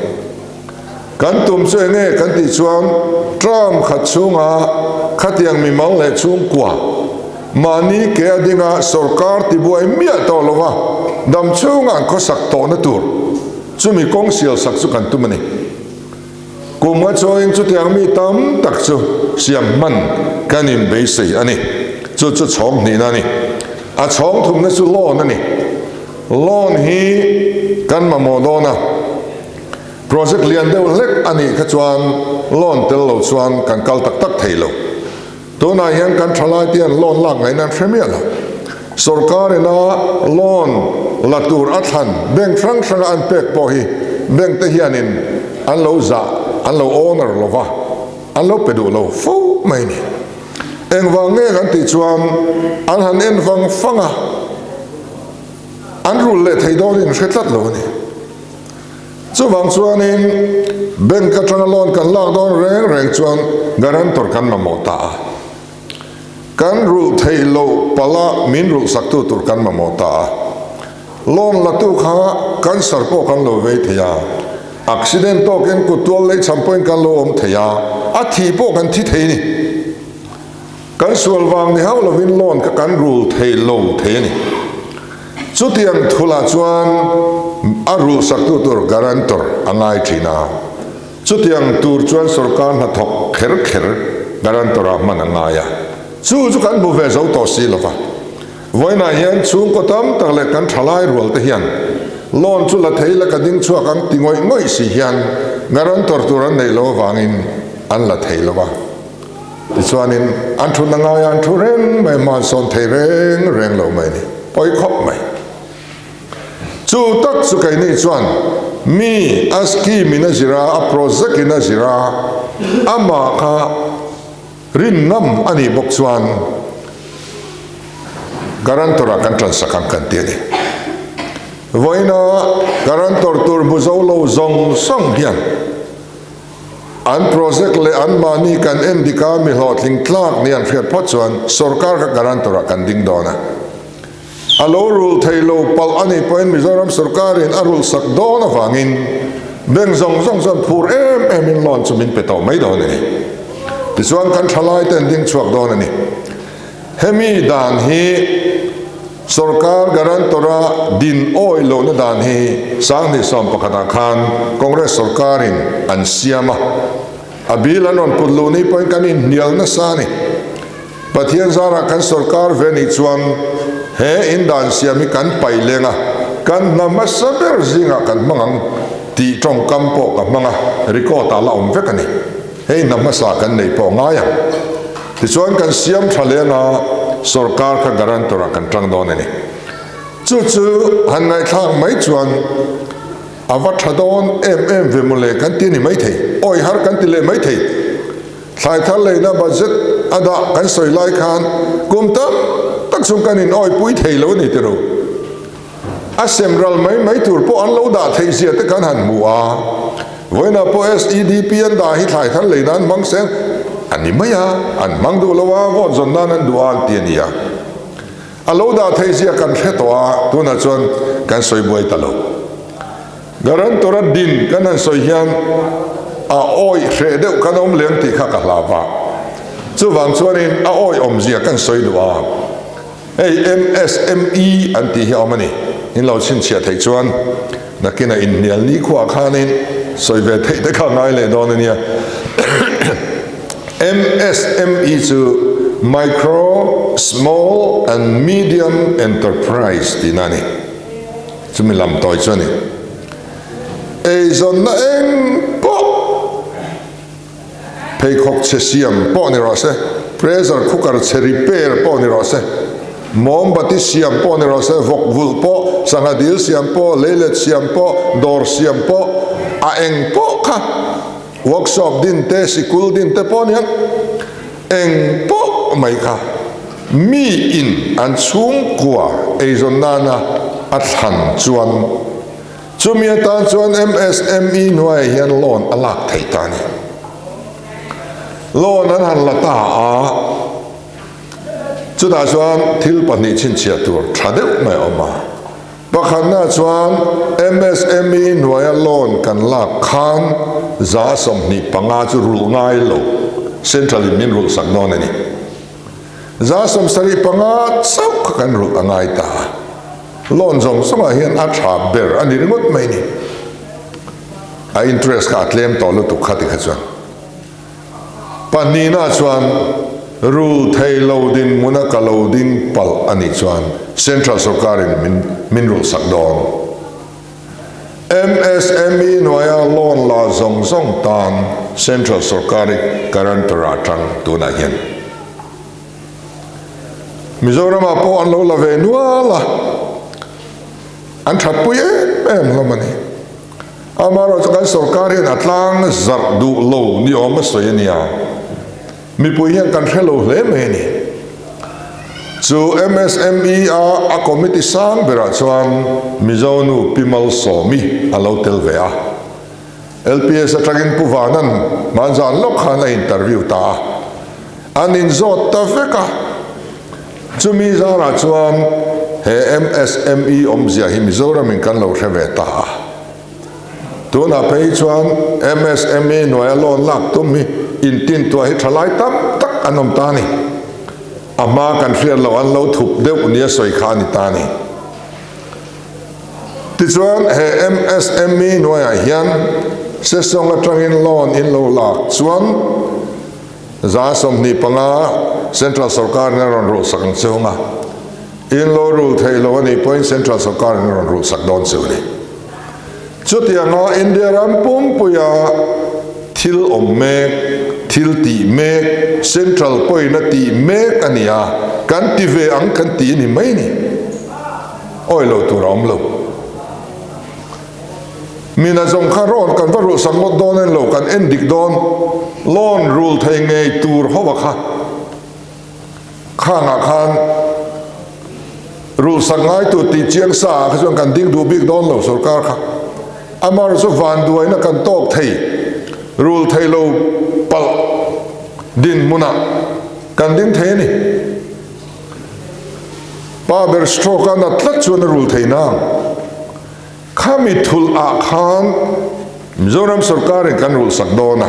kan tum se nge kan ti chuan tram khat chunga khatiang mi mal le chung kwa mani ke adinga sarkar ti buai mia to lova dam chunga ko sak to na tur chumi kong sial sak chu kan tumani kuma choing chu tiang mi tam tak chu siam man kanin be sei ani chu chong ni na ni a chong thum na chu lo na ni lon hi kan ma mo do na project lian deuh lek ani kha chuan lon tel lo chuan kan kal tak tak thei lo to na hian kan thalai tian lon lak ngai na thremia lo sarkar ena lon latur athan bank thrang an pek po hi bank te hianin an lo za an lo owner lova an lo pedu lo fo mai ni eng wang nge kan ti chuan an han en wang fanga an rul le thei do in hretlat lo ni chu wang chuan in bank ka tang lon kan lak don reng chuan guarantor kan ma mo ta kan rul thei lo pala min rul saktu tur kan ma mo ta lon la tu kha kan sar po kan lo ve thia accident to ken ku tol le champoin kan lo om thia a thi po kan thi thei ni kan sual wang ni haw lo win lon ka kan rul thei lo thei ni chu tiang thula chuan a rul saktu tur guarantor angai thina chu tiang tur chuan sarkar na thok kher guarantor a man angaya chu kan bu ve zo to si lova voina hian chung ko tam tak le kan thalai rual te hian lon chu la thei la ka ding chu kan tingoi ngoi si hian guarantor turan nei lo wangin an la thei lova ti chuanin an thu nanga yan thu ren mai ma son thei reng lo mai ni poi khop mai chu tak chu kai ni chuan mi aski mina zira a project ina zira ama kha rin nam ani bok chuan guarantor kan transaction kan ti ni voina guarantor tur buzo lo zong song hian an project le an mani kan endika mi hotling tlak ni an fiat pot chuan sarkar ka guarantor kan ding dona alo rul thailo pal ani point mizoram sarkar in arul sak dona wangin beng zong zon phur em in lon chumin peto mai don ni ti chuan kan thalai ten ding chuak don ani hemi dan hi sarkar guarantora din oi lo na dan hi sang ni som pakata khan congress sarkarin an siama abilan on pudlu ni point kanin nial na sani pathian zara kan sarkar veni chuan he in dan siami kan pailenga kan namasaber zinga kan mangang ti trong kampo ka manga record ala om vekani he namasa kan nei po ngaya ti chuan kan siam thalena sarkar ka guarantor kan tang don ni chu han ngai thang mai chuan awa thadon em ve mole kan ti ni mai thei oi har kan ti le mai thei thlai thal le na budget ada kan soi lai khan kumta tak sum kan in oi pui thei lo ni te ro a semral mai tur po an lo da thei sia te kan han mu a voina po SEDP an da hi thlai thal le nan mang sen ani maya an mang du lawa go zon nan an dual tiania alo da thei sia kan thetwa tuna chon kan soi buai talo guarantor din kan an soi hian a oi hre deuh kan om leng ti kha ka hlawa chu wang chuanin a oi om zia kan soi duwa hey MSME an ti hi omani in lo chin chia thei chuan nakina in nial ni khwa khanin soive thei te kha ngai le don ania MSME chu micro small and medium enterprise dinani chumi lam toi chani ei zon na eng po pei khok che siam po ni ro se pressure cooker che repair po ni ro se mombati siam po ni ro se vok vul po sangadil siam po lelet siam po dor siam po a eng po kha workshop din te sikul din te po niang eng po mai kha mi in an chung kwa ei zon nana at han chuan chumia ta chuan MSME nuai hian loan alak thei tani loan an han lata a chuta chuan thil pani chin chia tur thadeu mai oma pakhan na chuan MSME nuai loan kan lak khan za som ni panga chu rul ngai lo central min rul sak non ani za som sari panga chau kan rul angai ta loan zong songa hian a tha ber ani ringot mai ni a interest ka claim to lu tu khati kha chuan panina chuan rule thei lo din muna ka lo din pal ani chuan central sarkarin min rul sak don MSME noya loan la zong zong tan central sarkari guarantor atang tuna hian Mizoram po an lo la ve nuala an thatpui em lamani amaro chakan sarkari atlang zar du lo ni om soyania mi pui hian kan hello hle me ni chu MSME a committee sang bera chuan mizonu pimal somi alo telvea LPS atagin puvanan manzan lok khana interview ta anin zot ta veka chumi zara chuan he MSME omzia hi mizoram in kan lo theveta tuna pei chuan MSME noya lon lak tumi in tin tua hi thalai tam tak anom tani ama kan hrial lo an lo thup deuh nia soi khani tani tichuan he MSME noya hian Sesawng atangin loan in lo lak chuan za som ni panga central sarkar na ron ro sakang chunga in lo rul thei lo ani point central sarkar na ron ro sak don chuni chutia nga India ram pum puya thil ommek thil ti mek central point na ti mek ania kan ti ve ang kan ti ni mai ni oi lo tu ram lo mina zong kharon kan varu samot don en lo kan endik don loan rule thei ngei tur howa kha khanga khan rule sangai tu ti chiang sa khajong kan ding du big don lo sarkar kha amar so van duai na kan tok thei rule thei lo pal din muna kan ding thei ni pa ber stroke na tlat chuan rule thei na khami thul a khan Mizoram sarkar kan rule sak dona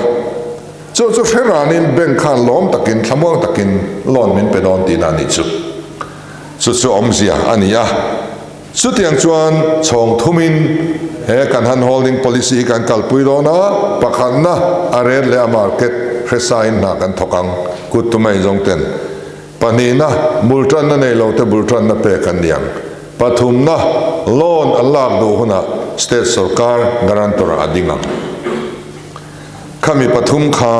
chu heranin bank khan lom takin thamong takin loan min pedon ti na ni chu omzia ania chu tiang chuan chong thumin he kan han holding policy kan kalpui dona pakhan na are le market resign na kan thokang kutumai jongten panina bultran na nei lo te bultran na pe kan diang pathum na loan alak do huna state sarkar guarantor adinga kami pathum kha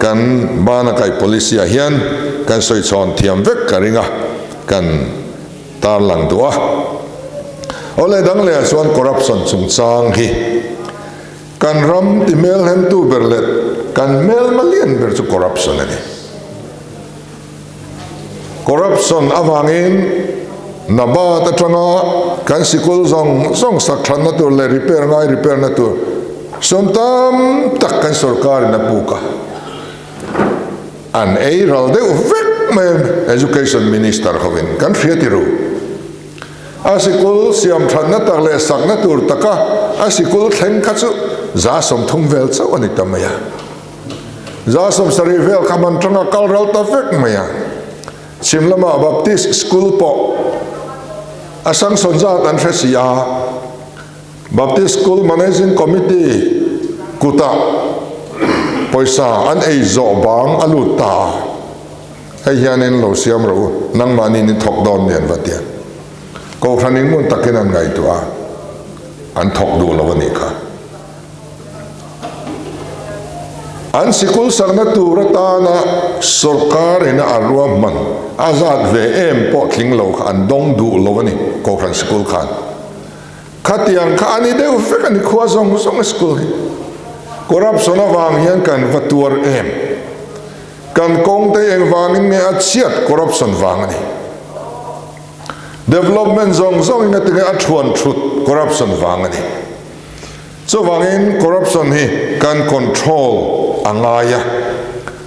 kan bana kai policy a hian kan soi chon thiam vek karinga kan tar lang dua ole dang le chuan corruption chung chang hi kan ram ti mel hem tu berlet kan mel malian ber chu corruption ani corruption awangin naba ta tanga kan sikul zong sak than na tur le repair na tur somtam tak kan sarkar na puka an ei ral de vek me education minister hovin kan fiatiru asikul siam than na tak le sak na tur taka asikul thleng kha chu za som thung vel chau ani tamaya za som sari vel khaman tanga kal ral ta vek maya chimlama baptist school po asang sonja tan fesia Baptist School Managing Committee kuta poisa an ei zo bang aluta hay hianin lo siam ro nang mani ni thok don nen watia ko khanin mun takin an ngai tua an thok du lo ni kha an sikul sarna turata na sarkar ina arwa man azad ve em po thling lo an dong du lo ni ko khan sikul khan khatiang kha ani deu fe kan khwa zong zong school corruption awang hian kan vatur em kan kong te eng wangin nge achiat corruption wang ani development zong zong nge te a thuan thut corruption wang ani so wangin corruption hi kan control angaya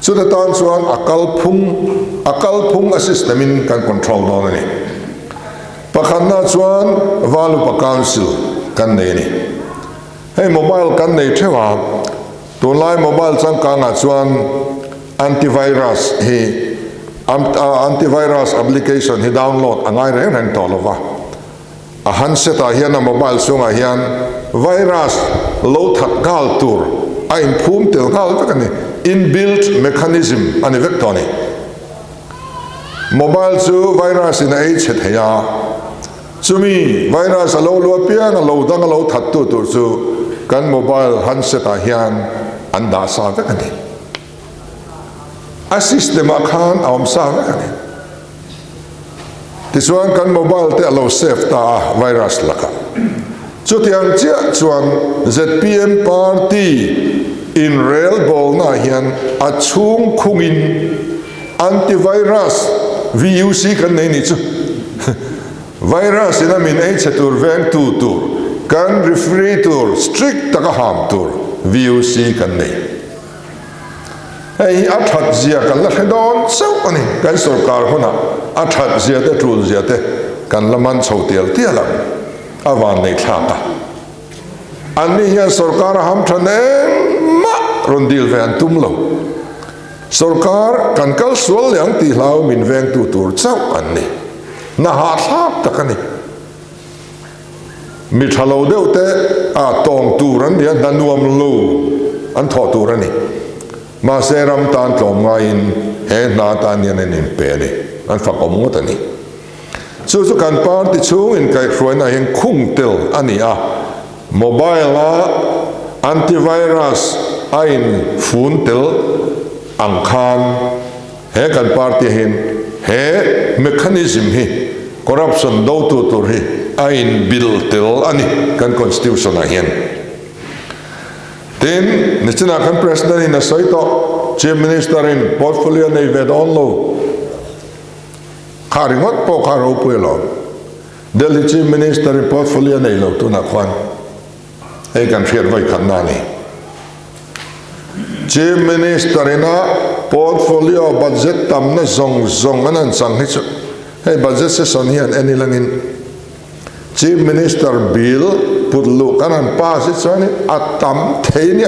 so the tan chuan akal phung a system in kan control don ani pakhanna chuan valupa council kan nei ni hey mobile kan nei thewa tunlai mobile chang kanga chuan antivirus application hi download angai reng to lova a handset a hian a mobile sunga hian virus lo that gal tur a in phum tel gal takani inbuilt mechanism ani vectoni mobile chu virus in a chet heya chumi virus alo lo pian alo dang alo that tu tur chu kan mobile handset a hian anda sa vekani a system a khan awm sa vekani tisuan kan mobile te alo save ta virus laka chutiang chia chuan ZPM party in rail bol na hian a chung khungin antivirus VUC kan nei ni chu virus ina min ei chatur veng tu tur kan referee tur strict taka ham tur VUC kan nei hei athat zia kan la hedon sau ani kan sarkar hona athat zia te tul zia te kan laman chhotel tiala awan nei thaka ani hian sarkar ham thane ma rondil ven tumlo sarkar kan kal sual yang ti hlau min veng tu tur chau ani na ha thap takani mi thalo deu te a tong turan dia danuam lo an tho turani ma seram tan tlom ngain he na tan yan en pe ni an fa kom ngotani chu chu kan party chung in kai khroina hen khung tel ani a mobile a antivirus a in phun tel ang khan he kan party hen he mechanism hi corruption do tu tur hi ain bill tel ani kan constitution a hian then nichina kan president in a soito chief minister in portfolio nei ved onlo kharingot po kharo puelo delhi chief minister in portfolio nei lo tu na khwan ei kan fiat vai khan na ni chief minister in a portfolio budget tam na zong anan sang hi chu hey budget session hian any langin chief minister bill put look kanan pass it chani atam theini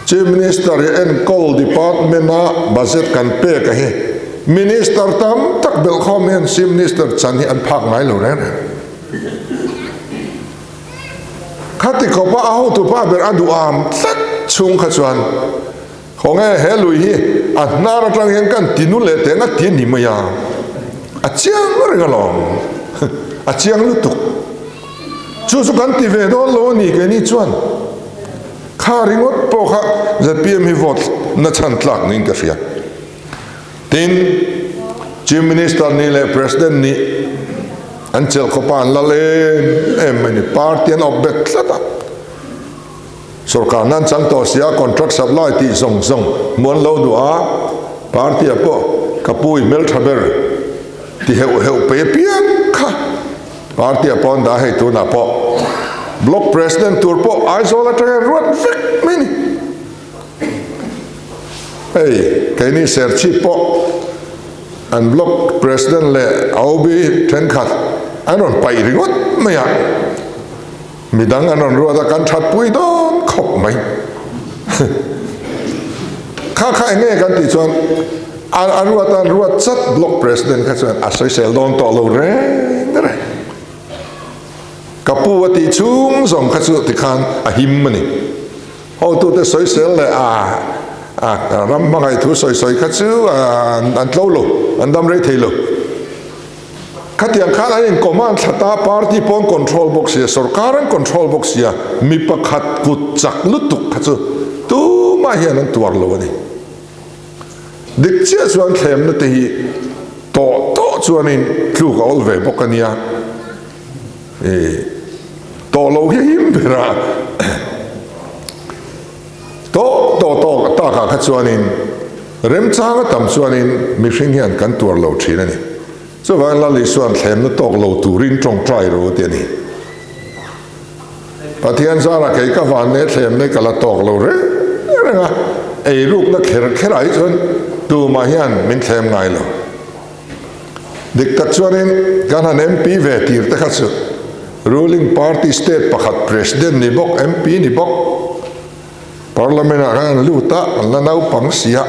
chief minister en call department na budget kan pe ka hi minister tam tak bel khom hian chief minister chani an phak ngai lo ren khati ko pa au tu pa ber adu am tlat chung kha chuan khonge he lui hi a nara tang hian kan tinu le te nga ti ni ma ya a chiang rengalong a chiang lu tu chu su kan ti ve do lo ni ke ni chuan kha ringot po kha ZPM hi vote na chan tlak ning ka ria tin chief minister ni le president ni an chel ko pan la le em ni party an obek tlata sarkar nan chang to sia contract supply ti zong mon lo du a party apo kapui mel thaber ti heu pe pian kha party upon da he tu na po block president tur po isolator rot vek mini hey kaini serchi po an block president le aubi ten khat anon pai ringot maya midang anon ruada kan that pui don khop mai kha nge kan ti chuan ruột chất block president cái chuyện soi sel don to lâu rồi kapu ti chung zong cái chuyện thì khan him mà nè họ tụi soi sel là ram mà cái thứ soi cái chuyện anh lâu lâu anh đâm ra thấy lâu cái tiếng khác anh command thata party pon control box ya sarkaran control box ya mi pakhat kut chak lutuk cái chuyện tu mà hiện anh tuar lâu này địch chia chuan thêm nó thì to chuan in thu gol về bốc anh ya to lâu hiếm ra to ta cả chuan in rem chang tam chuan in mi sinh hian kan tuar lâu chi này so van la li chuan thêm nó to lâu turin trong trai rồi tiền này pathian sa ra cái van này thêm này cả là to lâu rồi nga ai lúc nó kher ai chuan tu mà hian min thêm ngay lo dik tak chuanin kan han MP ve tir ta kha chu ruling party state pakhat president ni bok MP ni bok parliament a kan lu ta la nau pang sia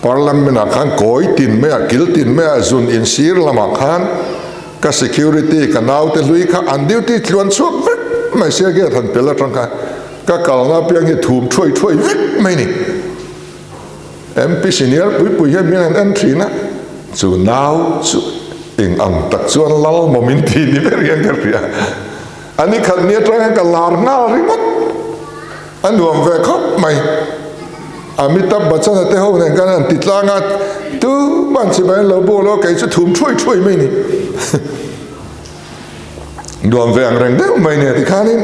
parliament a kan koi tin me a kil tin me a zun in sir lama khan ka security ka nau te lui kha an duty tluan chuak vek mai sia ge than pela tang ka các cậu ngã biếng như thùm trôi vít mấy nè MP senior bụi hết miếng anh chỉ na chú nào chú in ang tak chuan lal momin ti ni berian kerja ani khăn nia trang cái lar ngal rimot anh nuông về khóc mày Amitabh Bachchan te ho nen kan an titlanga tu ban chi ban lo bo lo cái chú thùm trôi mấy nè nuông về ang reng de mấy nè thì khanin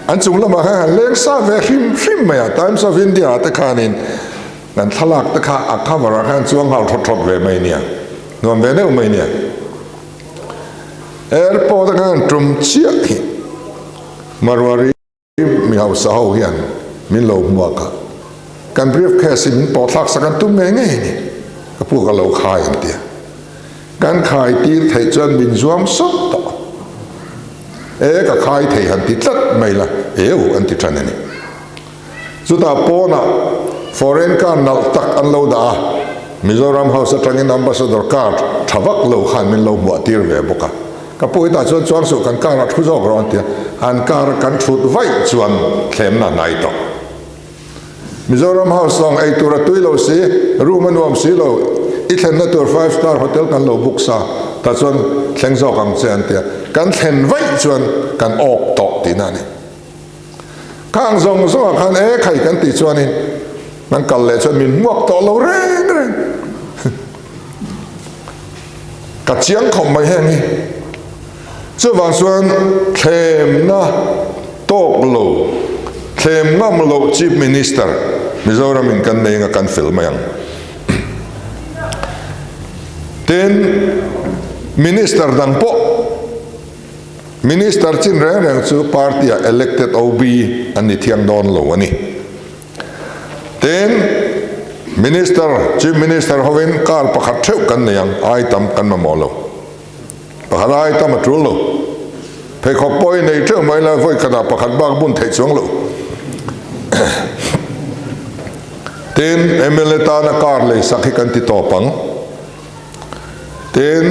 anh chúng là mà hàng lên sa về phim mày Times of India ta khanin nan thalak ta kha akhavara khan chuang hal thot về mày nè nuông về đâu mày nè airport khan trum chiak marwari mi hau sa ho hian min lo mua ka kan briefcase min po thak sa kan tum nge nge ni ka pu ka lo khai an tia kan khai ti thei chuan min zuam sop to ka khai thei han ti tlat mai la an ti than ani chuta pona foreign ka nal tak an lo da Mizoram House atangin ambassador card thawak lo khan min lo mu tir ve boka ka poi ta chuan su kan ka ra thu jok ron tia an kar kan thut vai chuan thlem na nai to Mizoram House song ai tura tuilo si room nuam si lo ithen na tur 5-star hotel kan lo book sa ta chuan thleng zo kang chen tia kan thlen vai chuan kan ok to ti na ni kang zong zo khan khai kan ti chuan in nan kal le chuan min muak to lo reng ka chiang khom mai heng ni chu wang chuan thlem na tok lo thlem ngam lo chief minister Mizoram in kan nei nga kan fil mayang ten minister dang po minister chin reng chu party elected OB ani thiang don lo ani ten minister chief minister hoven kar pakhat theu kan neyang ai tam kan ma molo pakhat ai tam atul lo phei khop poi nei theu mai la voi kana pakhat bak bun thei chuang lo ten MLA ta na kar le sakhi kan ti to pang ten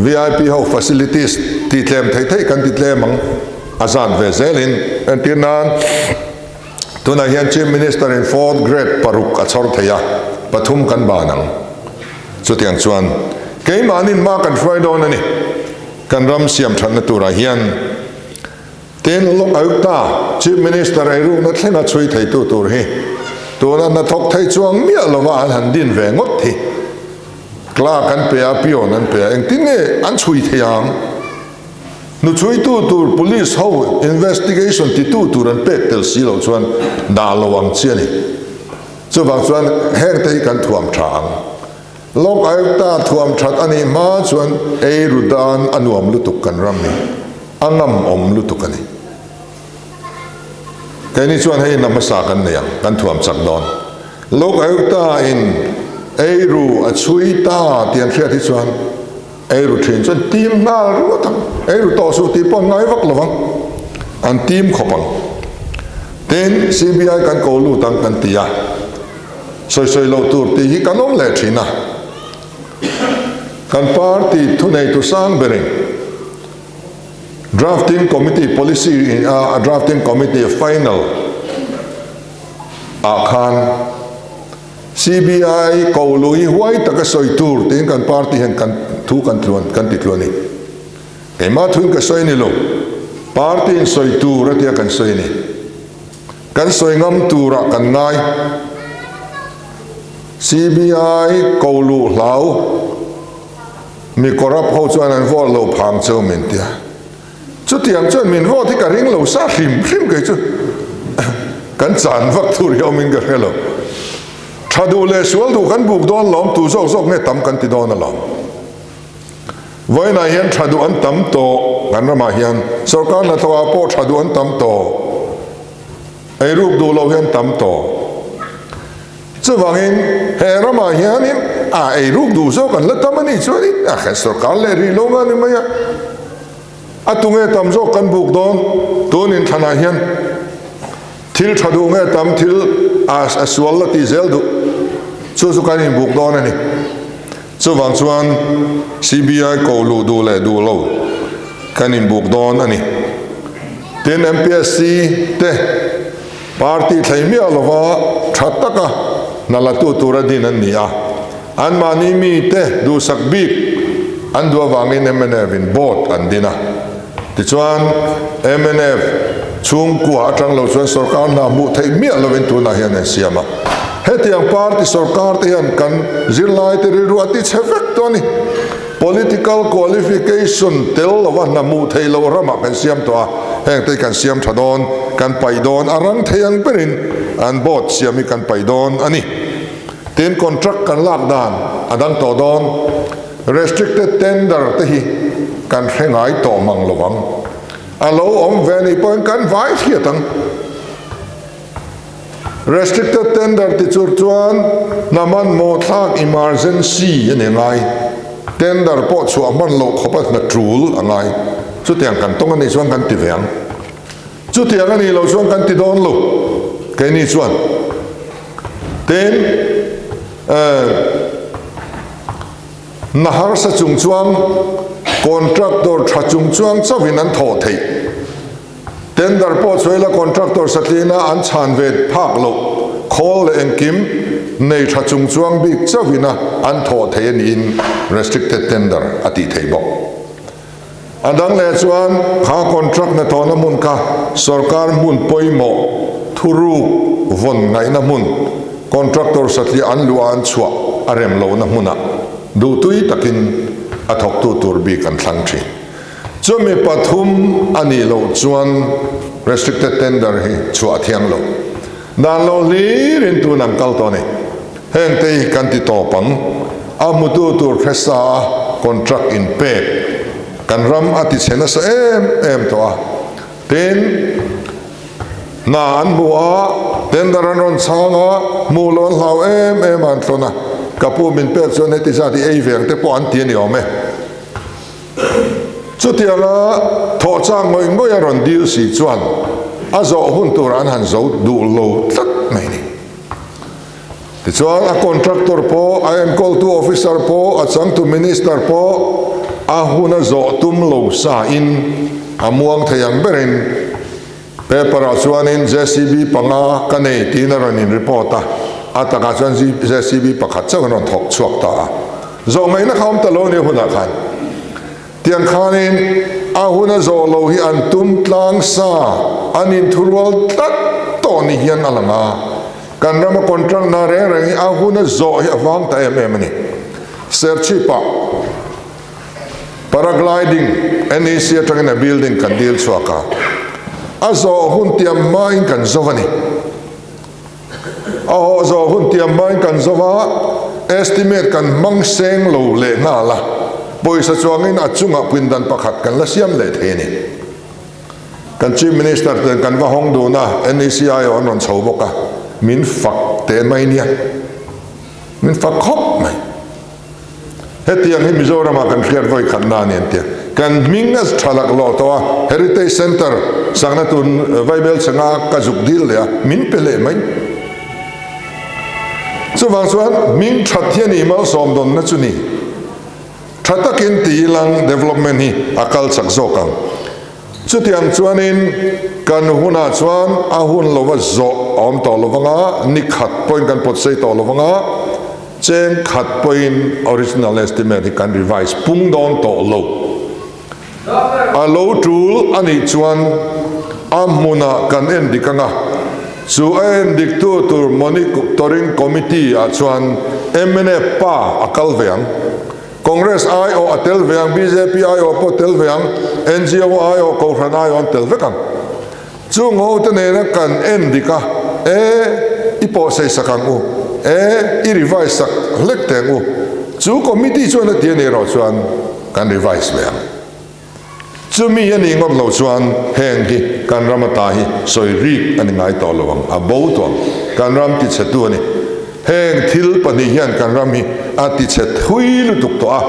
VIP ho facilities ti tlem thei kan ti tlemang azan ve zelin antinan tuna hian chief minister in 4th grade paruk achor theya pathum kan banang chutiang chuan keimanin ma kan friday ani kan ram siam than na tura hian ten lok aukta chief minister ai ru na thlena chui thei tu tur hi tuna na thok thei chuang mi lova an han din ve ngot thi kla kan pe a pion an pe eng tin nge an chui theyang nu chui tu tur police ho investigation ti tu tur an pek tel si lo chuan da lowang chiani chu wang chuan heng te kan thuam thang lok ai ta thuam that ani ma chuan ei rudan anuam lutuk kan ram ni angam om lutuk ani kaini chuan hei namasa kan neyang kan thuam chak don lok ai ta in ei ru a chui ta tian thria ti chuan ei ru thin chuan tim na ru tam ei ru to su ti pon ngai vak lawang an tim khopang Tên CBI kan cầu lu tăng kan tia soi lâu tur ti hi kan om le thina kan party thu nei tu sang bering drafting committee policy drafting committee final khan CBI cầu lu hi huai taka soi tur tin kan party hen kan thu kan ti tluani ema thun ka soi ni lo party in soi tur atia kan soi ni kan soi ngam tura kan ngai CBI cầu lu lau mi corrupt ho chuan an vol lo phang chau min tia chu tiang chuan min vo thi ka ring lo sa hrim ke chu kan chan vak thur yo min ka hello thadu le sual du kan buk don lom tu zok nge tam kan ti don alom voi na hian thadu an tam to kan rama hian sarkar na thawa po thadu an tam to ai rup du lo hian tam to chu wangin he rama hian in ai rup du zo kan la tam ani chuan in khan sarkar le ri lo nga ni maya atunge tam zo kan buk don tunin thana hian thil thadu nge tam thil sual la ti zel du chu kan in buk don ani chu wang chuan CBI ko lu du le du lo kan in buk don ani tin MPSC te party thaimi alova thataka nala tu tura din an nia an mani mi te du sakbik an du wangin MNF in board an dina ti chuan MNF chung kwa atang lo chuan sarkar na mu thaimi alovin tu na hian siama hetiang party sarkar te hian kan zirlai te ri ruati chevek to ni political qualification tel lawa na mu thei lo rama kan siam to a heng te kan siam thadon kan paidon arang theyang perin an bot siami kan paidon ani ten contract kan lak dan adang to don restricted tender te hi kan hengai to mang lowang alo om veni point kan vai hiatang restricted tender ti chur chuan naman mo thak emergency ani ngai tender po chu aman lo khopat na trul angai chu tiang kan tong ani chuan kan ti veng chu tiang ani lo chuan kan ti don lo ke ni chuan ten nahar sa chung chuang contractor tha chung chuang chawin an tho thei tender po chuela contractor satlina an chan vet phak lo khol en kim nei tha chung chuang bik chawina an tho thei an in restricted tender ati thei bo adang le chuan kha contract na thona mun ka sarkar mun poimo thuru von ngai na mun contractor satli an lu an chua arem lo na muna du tui takin athok tu turbi kan thlang thi chumi pathum ani lo chuan restricted tender hi chua thiang lo dan lo li rin tu nang kal to ni heng te kan ti to pang amutu tur phesa contract in pay kan ram ati chena sa em to a ten na an bua tender an ron changa mulon hlau em an thlona kapu min pe chuan heti za ti ei veng te po an ti ni ome chu tianga tho chang ngoi ngoi a ron dil si chuan a zo hun tur an han zo du lo tlat mai ni ti chuan a contractor po a call to officer po a chang to minister po a hun a zo tum lo sa in amuang thayang berin paper a chuan in JCB panga kanei tin a ron in report a ataka chuan JCB pakhat chang ron thok chuak ta zo ngai na kham ta lo ni huna khan tiang khanin a huna zo lo hi an tum tlang sa anin thurwal tat to ni hian alanga kan rama contract na re a huna zo hi awang ta em ni searchi pa paragliding NEC atang na building kan deal chuaka a zo hun tiam mai kan zovani a ho zo hun tiam mai kan zova estimate kan mang seng lo le na la poisa chuangin achunga pindan pakhat kan la siam le theni kan chief minister kan va hong do na NECI on ron chho boka min fak te mai nia min fak khop mai hetiang hi mizoram kan khriat voi khan na nen tia kan mingas thalak lo to heritage center sangna tun bible changa kazuk dil ya min pele mai chu wang chuan min that hian i mal som don na chu ni thatakin ti lang development hi akal chak zo kang chu tiang chuanin kan huna chuan a hun lo wa zo om to lo wanga ni khat point kan pot sei to lo wanga cheng khat point original estimate kan revise pung don to lo a lo tool ani chuan amuna kan en dikanga chu en dik tu monitoring committee a chuan MNA pa akal veang Congress IO atel veang BJP IO po tel veang NGO IO Kofran IO tel vekang chu ngo te ne na kan en dika ipo sei sakang u i revise sak lek teng u chu committee chuan a tian ero chuan kan revise veang chu mi ani ngom lo chuan heng hi kan ramata hi soi ri ani ngai to lowang a bo to kan ram ti chatu ani heng thil pani hian kan ram hi ati chet hui lu tuk to a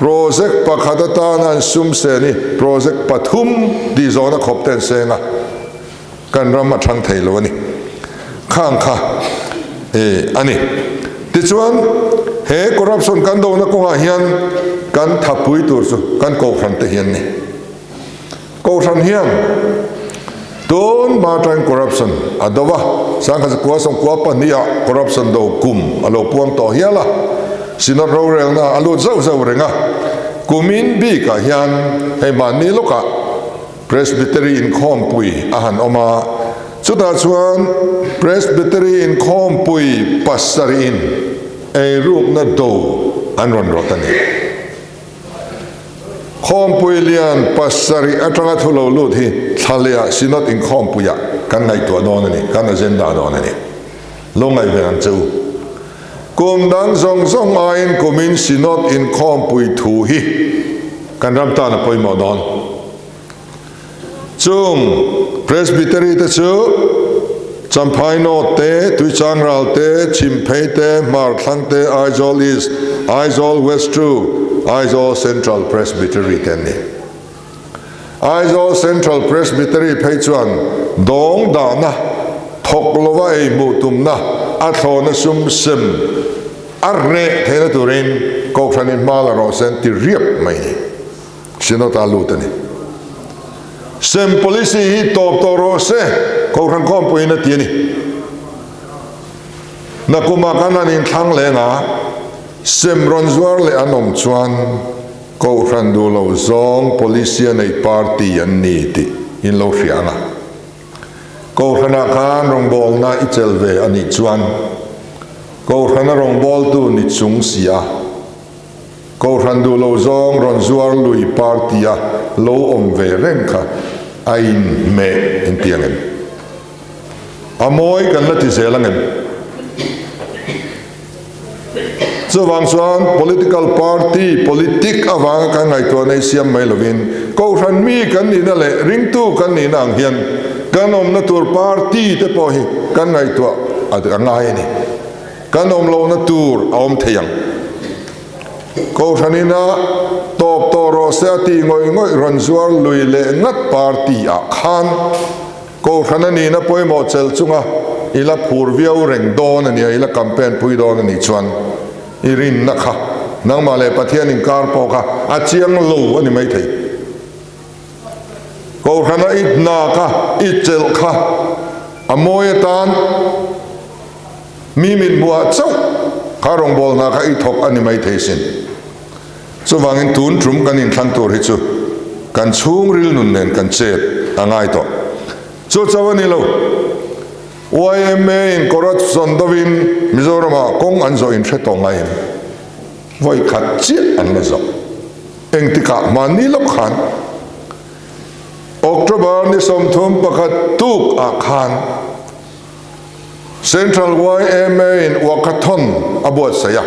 project pakhatata nan sum se ni project pathum di zona khopten senga kan ram a thang thei lo ani khang kha ani ti chuan he corruption kan do na ko hian kan thapui tur chu kan ko khan te hian ni ko khan hian don maritime corruption adowa sangka kwa song kwa pa niya corruption do kum alo puang to hiala sinat ro rel na alo zau zau renga kumin bi ka hian he mani loka presbytery in khompui ahan oma chuta chuan presbytery in khompui pasarin e rup na do anron rotani khompui lian pasari atanga thulo lut hi thalia sinot in khompuya kan ngai to don ni kan agenda don ni longai vean chu kum dan zong zong ain kumin sinot in khompui thu hi kan ram ta na poi mo don chung presbytery te chu champaino te tuichangral te chimphei te marthlang te aizol east aizol west true Aizo Central Presbytery tenni Aizo Central Presbytery peichuan dong da na thoklova ei mutum na athona sum sim arre thena turin kokhanin malaro sen ti riap mai sinota lutani sem policy hi top toro se kokhan kom puina tiani nakuma kananin thang lenga sem ronzwar le anom chuan ko randu lo zong policia nei party an ni ti in lo rianga ko rana khan rong bol na ichelve ani chuan ko rana rong bol tu ni chung sia ko randu lo zong ronzwar lui party a lo om ve renka ain me in tiangen amoy kan lati zelangen so wang chuan political party politik awang kan ngai to nei siam mai lovin ko ran mi kan ni na le ring tu kan ni nang hian kan om na tur party te po hi kan ngai to ad ngai ni kan om lo na tur om theyang ko ranina top to ro se ti ngoi ngoi ron zuar lui le ngat party a khan ko ranani na poi mo chel chunga ila phurviau reng don ani ila campaign pui don ani chuan irin nakha nang male pathian in kar poka achiang lo ani mai thei ko khana it na ka ichel kha amoy tan mi min bua chau karong bol na ka i thok ani mai thei sin so wangin tun trum kan in thang tur hi chu kan chung ril nun nen kan chet angai to chu chawani lo YMA in corruption dovin Mizorama kong anzo in tretongay voi khat chiat an lazo engtika manilo khan October ni somthum pakat tuk a khan Central YMA in Wakathon abot saya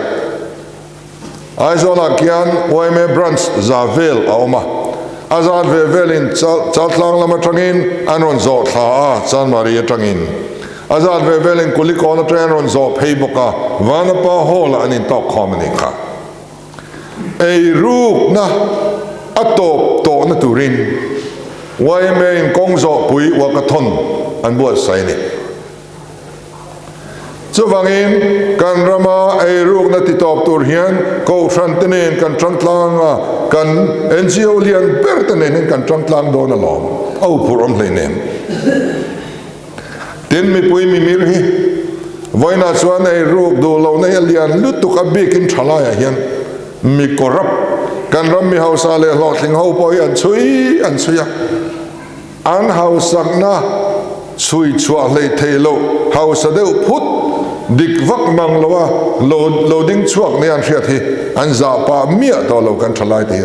Aizola kian YMA branch Zavel aoma Azad vevel in Chalfilh lama trangin anon zo tha a San Maria trangin Azad vevelin kulikona trenon zo peiboka vanapa hol anin tok khomenika ei ruk na atop to na turin wai main kongzo pui wakathon an buat sai ni chuwangin kan rama ei ruk na ti top tur hian ko frantenen kan trantlang kan NGO lian pertenen kan trantlang do na lom au purom leinen tin mi pui mi mir hi voina chuan ei ruk do lo na lian lutuk abikin thalaya hian mi korap kan ram mi hausa le lo thing ho poi an chui an hausak na chui chua le thelo hausa deu phut dik vak mang lowa loading chuak ne an hriat hi an za pa mia to lo kan thalai te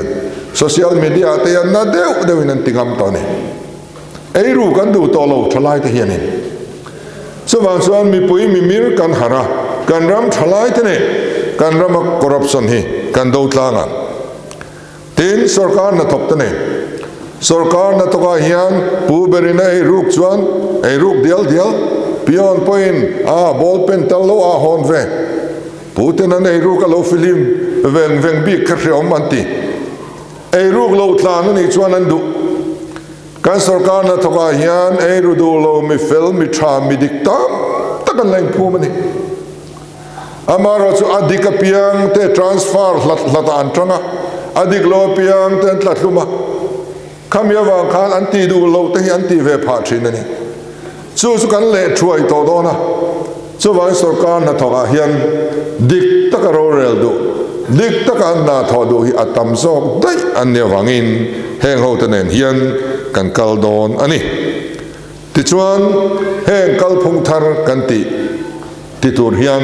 social media te na deu in an tingam to ni ei ru kan du to lo thalai te hian ni chuwang chuan mi pui mi mir kan hara kan ram thalai te ne kan ram corruption hi kan do tlanga tin sarkar na thop te ne sarkar na to ka hian pu berina ei ruk chuan ei ruk dial pion point ball pen talo hon ve putin an ei ruk lo film veng bi khriom anti ei ruk lo tlan ni chuan an du kan sarkar na to ka hian ei ru du lo mi film mi tha mi diktam takan lain phu mani amaro chu adika piang te transfer lat an tanga adik lo piang te tlatluma kamya wang khan anti du lo te anti ve pha thin ani chu kan le thuai to do na chu wang sarkar na thoga hian dik taka ro rel du dik taka na tho du hi atam zok dai an ne wangin heng ho tanen hian kan kal don ani ti chuan heng kal phung thar kan ti tur hian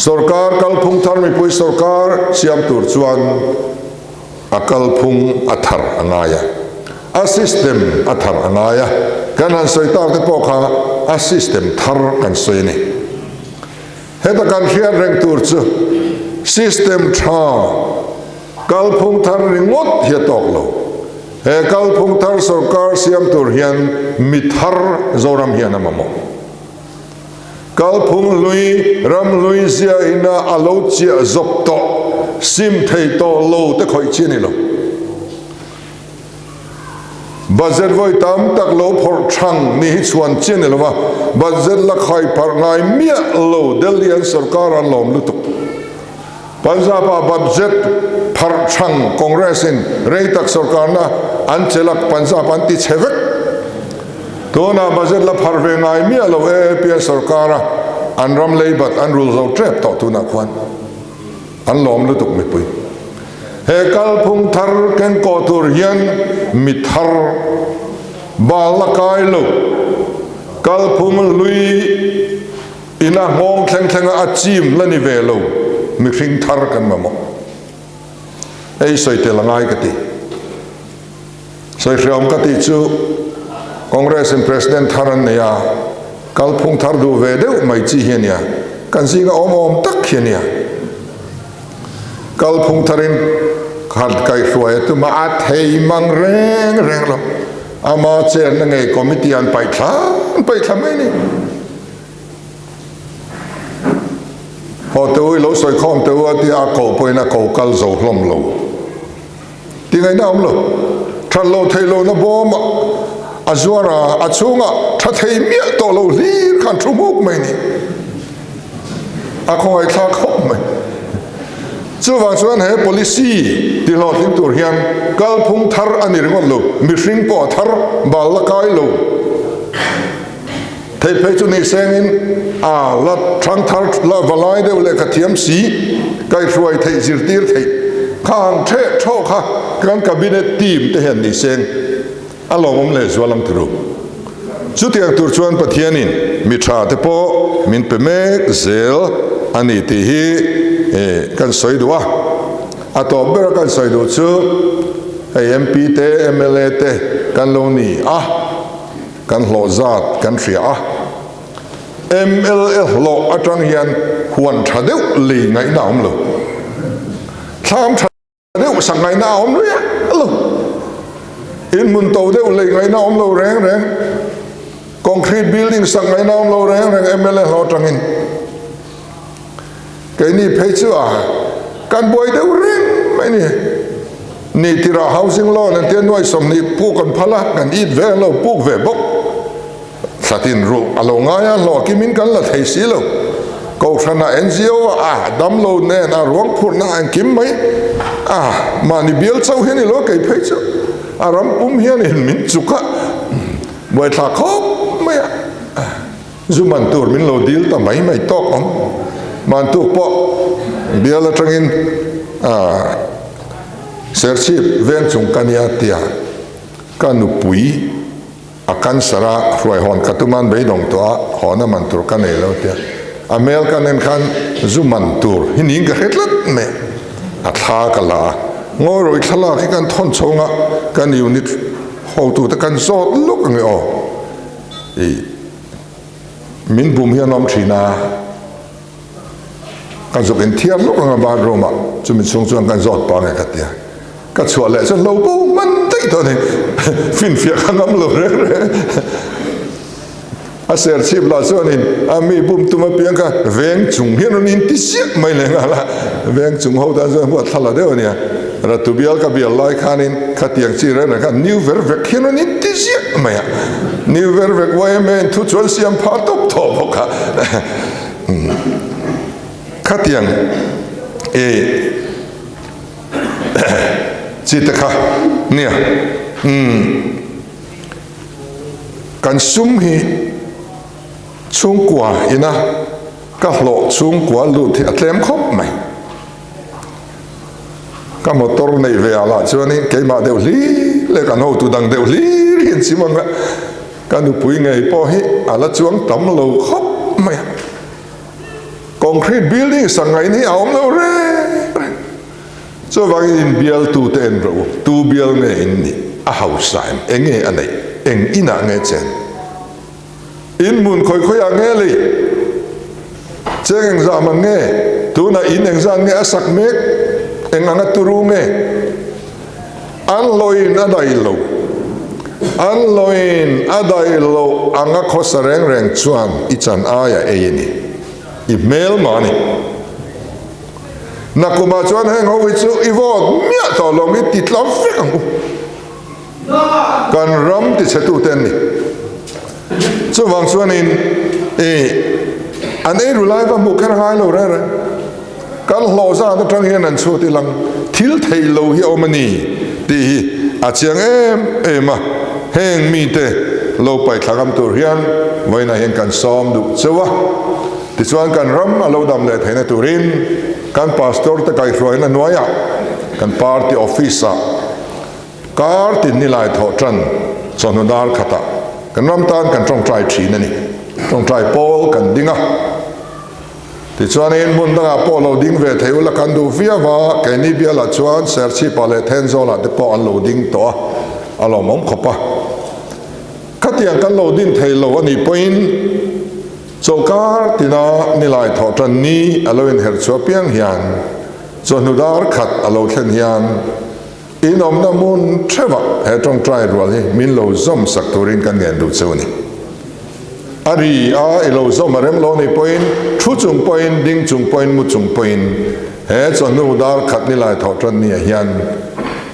sarkar kal phung thar mi pui sarkar siam tur chuan akal phung athar angaya a system athar angaya kan han soi tak te pokha a system thar kan soi ni heta kan hian reng tur chu system tha kal phung thar ringot hi tok lo he kal phung thar sarkar siam tur hian mi thar zoram hian amamo kal phung lui ram lui zia ina alo chia zop to sim thei to lo te khoi chi ni lo budget voi tam tak lo phor thang ni chuan chi ni lo wa budget la khai par ngai mia lo delian sarkar an lom lutuk punjab budget phar thang congress in rei tak sarkar na an chelak punjab anti chevek to na budget la phar ve ngai mia lo ap sarkar an ram lei bat an rule zo trap to tu na khwan an lom lutuk mi pui he kal phung thar ken ko tur hian mi thar bal kai lo kal phung lui ina ngong thleng a chim lani ve lo mi hring thar kan mamo ei soi te langai ka ti soi hriam ka ti chu congress and president tharan ne ya kal phung thar du ve deu mai chi hian ya kan singa om tak hian ya kal phung tharin khat kai hruai tu ma a thei mang reng lo ama chen na ngai committee an pai thla mai ni ho tu lo soi khom tu ti a ko poina ko kal zo hlom lo ti ngai na om lo than lo thei lo na bom azuara achunga tha thei mia to lo li khan thumuk mai ni a khoi thla khop mai chu wang chuan he policy ti lo thing tur hian kal phung thar ani ringon lo mi hring po thar bal la kai lo thei phei chu nei sengin la thang thar la valai de le ka thiam si kai hruai thei zir tir thei khang the tho kha kan cabinet team te hen ni seng alom le zwalam tru chu tiang tur chuan pathianin mi tha te po min pe me zel ani ti hi kan soi duwa ato ber kan soi du chu MP te MLA te kan lo ni kan lo zat kan ria MLA lo atang hian huan thadeu li ngai na om lo tham thadeu sang ngai na om ria lo in mun to deu li ngai na om lo reng concrete building sang ngai na om lo reng MLA lo tangin cái này phải chưa à can bồi đâu rèn mấy này ni tira housing loan and ten noi som ni pu kan phala kan it ve lo pu ve bok satin ru alo ngaya lo kimin kan la thei si lo ko thana NGO dam lo ne na ruang phur na an kim mai mani bial chau hen lo kai phei chu aram pum hian in min chuka boi tha khop mai zuman tur min lo dil ta mai mai tok om man tu po bial atangin serchip ven chung kania tia kanu pui akan sara roi hon katuman bei dong to hona man tur kan ei lo tia amel kan en khan zuman tur hining ka hetlat me atha kala ngoroi thala ki kan thon chonga kan unit ho tu ta kan zot luk nge o min bum hian om thina kan zok en thiam luk nga ba roma chumin chung chuang kan zot pa nge katia ka chua le so lo bo man tai to ne fin fia khangam lo re a ser chip la zonin ami bum tuma pianga veng chung hian in ti siak mai le ngala veng chung ho da zo bo thala de onia ra tu bial ka bial lai khanin khatiang chi re na kha new ver vek hian in ti siak mai new ver vek wa men tu chol siam pha top to boka khatiang chitaka nia kan sum hi chung kwa ina ka hlo chung kwa lu thi atlem khop mai ka motor nei ve ala chuani keima deu li le kan ho tu dang deu li rin simanga kan du pui ngai po hi ala chuang tam lo khop mai concrete building sangai ni aom lo re so wang in bial tu ten ro tu bial nge in ni a house time enge anei eng ina nge chen in mun khoi khoi ange li cheng za man nge tu na in eng za nge asak mek eng anga turu nge an loin adai lo anga khosareng reng chuan ichan aya eini email mani nakuma chuan heng ho chu ivot mia to lo mi titlam fekang kan ram ti chetu ten ni chu wang chuan in an ei rulai ba mu khan ngai lo re kan hlo za ta tang hian an chu ti lang thil thei lo hi omani ti a chiang ema heng mi te lo pai thagam tur hian voina hen kan som du chewa ti chuan kan ram alo dam le theina turin kan pastor te kai roina noya kan party officer kar tin ni lai tho tran chonodar khata kan ram tan kan trong trai thin ani trong trai pol kan dinga ti chuan in mun da polo ding ve theu la kan du via wa ke ni bia la chuan serchi pale then zola de po an loading to alo mom khopa khatiang kan loading thei lo ani point chokar tina nilai tho tran ni aloin her chopiang hian chonudar khat alo thlen hian inom na mun theva he tong trai rwal hi min lo zom sak turin kan ngen du chuni ari a ilo zom rem lo ni point thu chung point ding chung point mu chung point he chonudar khat nilai tho tran ni hian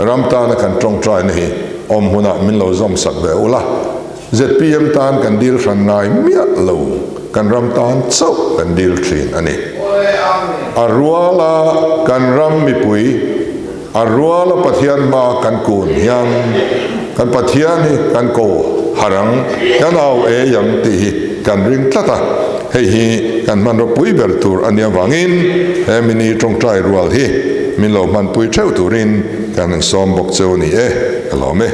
ramta na kan tong trai ni om huna min lo zom sak ve ula ZPM tan kan dil ran ngai mia lo kan ram tan chau kan dil thin ani arwala kan ram mi pui arwala pathian ma kan kun yang kan pathian hi kan ko harang yan au yang ti kan ring tlata hei hi kan man ro pui ber tur ania wangin he mini trong trai rual hi min lo man pui theu turin kan som bok cheu ni alo me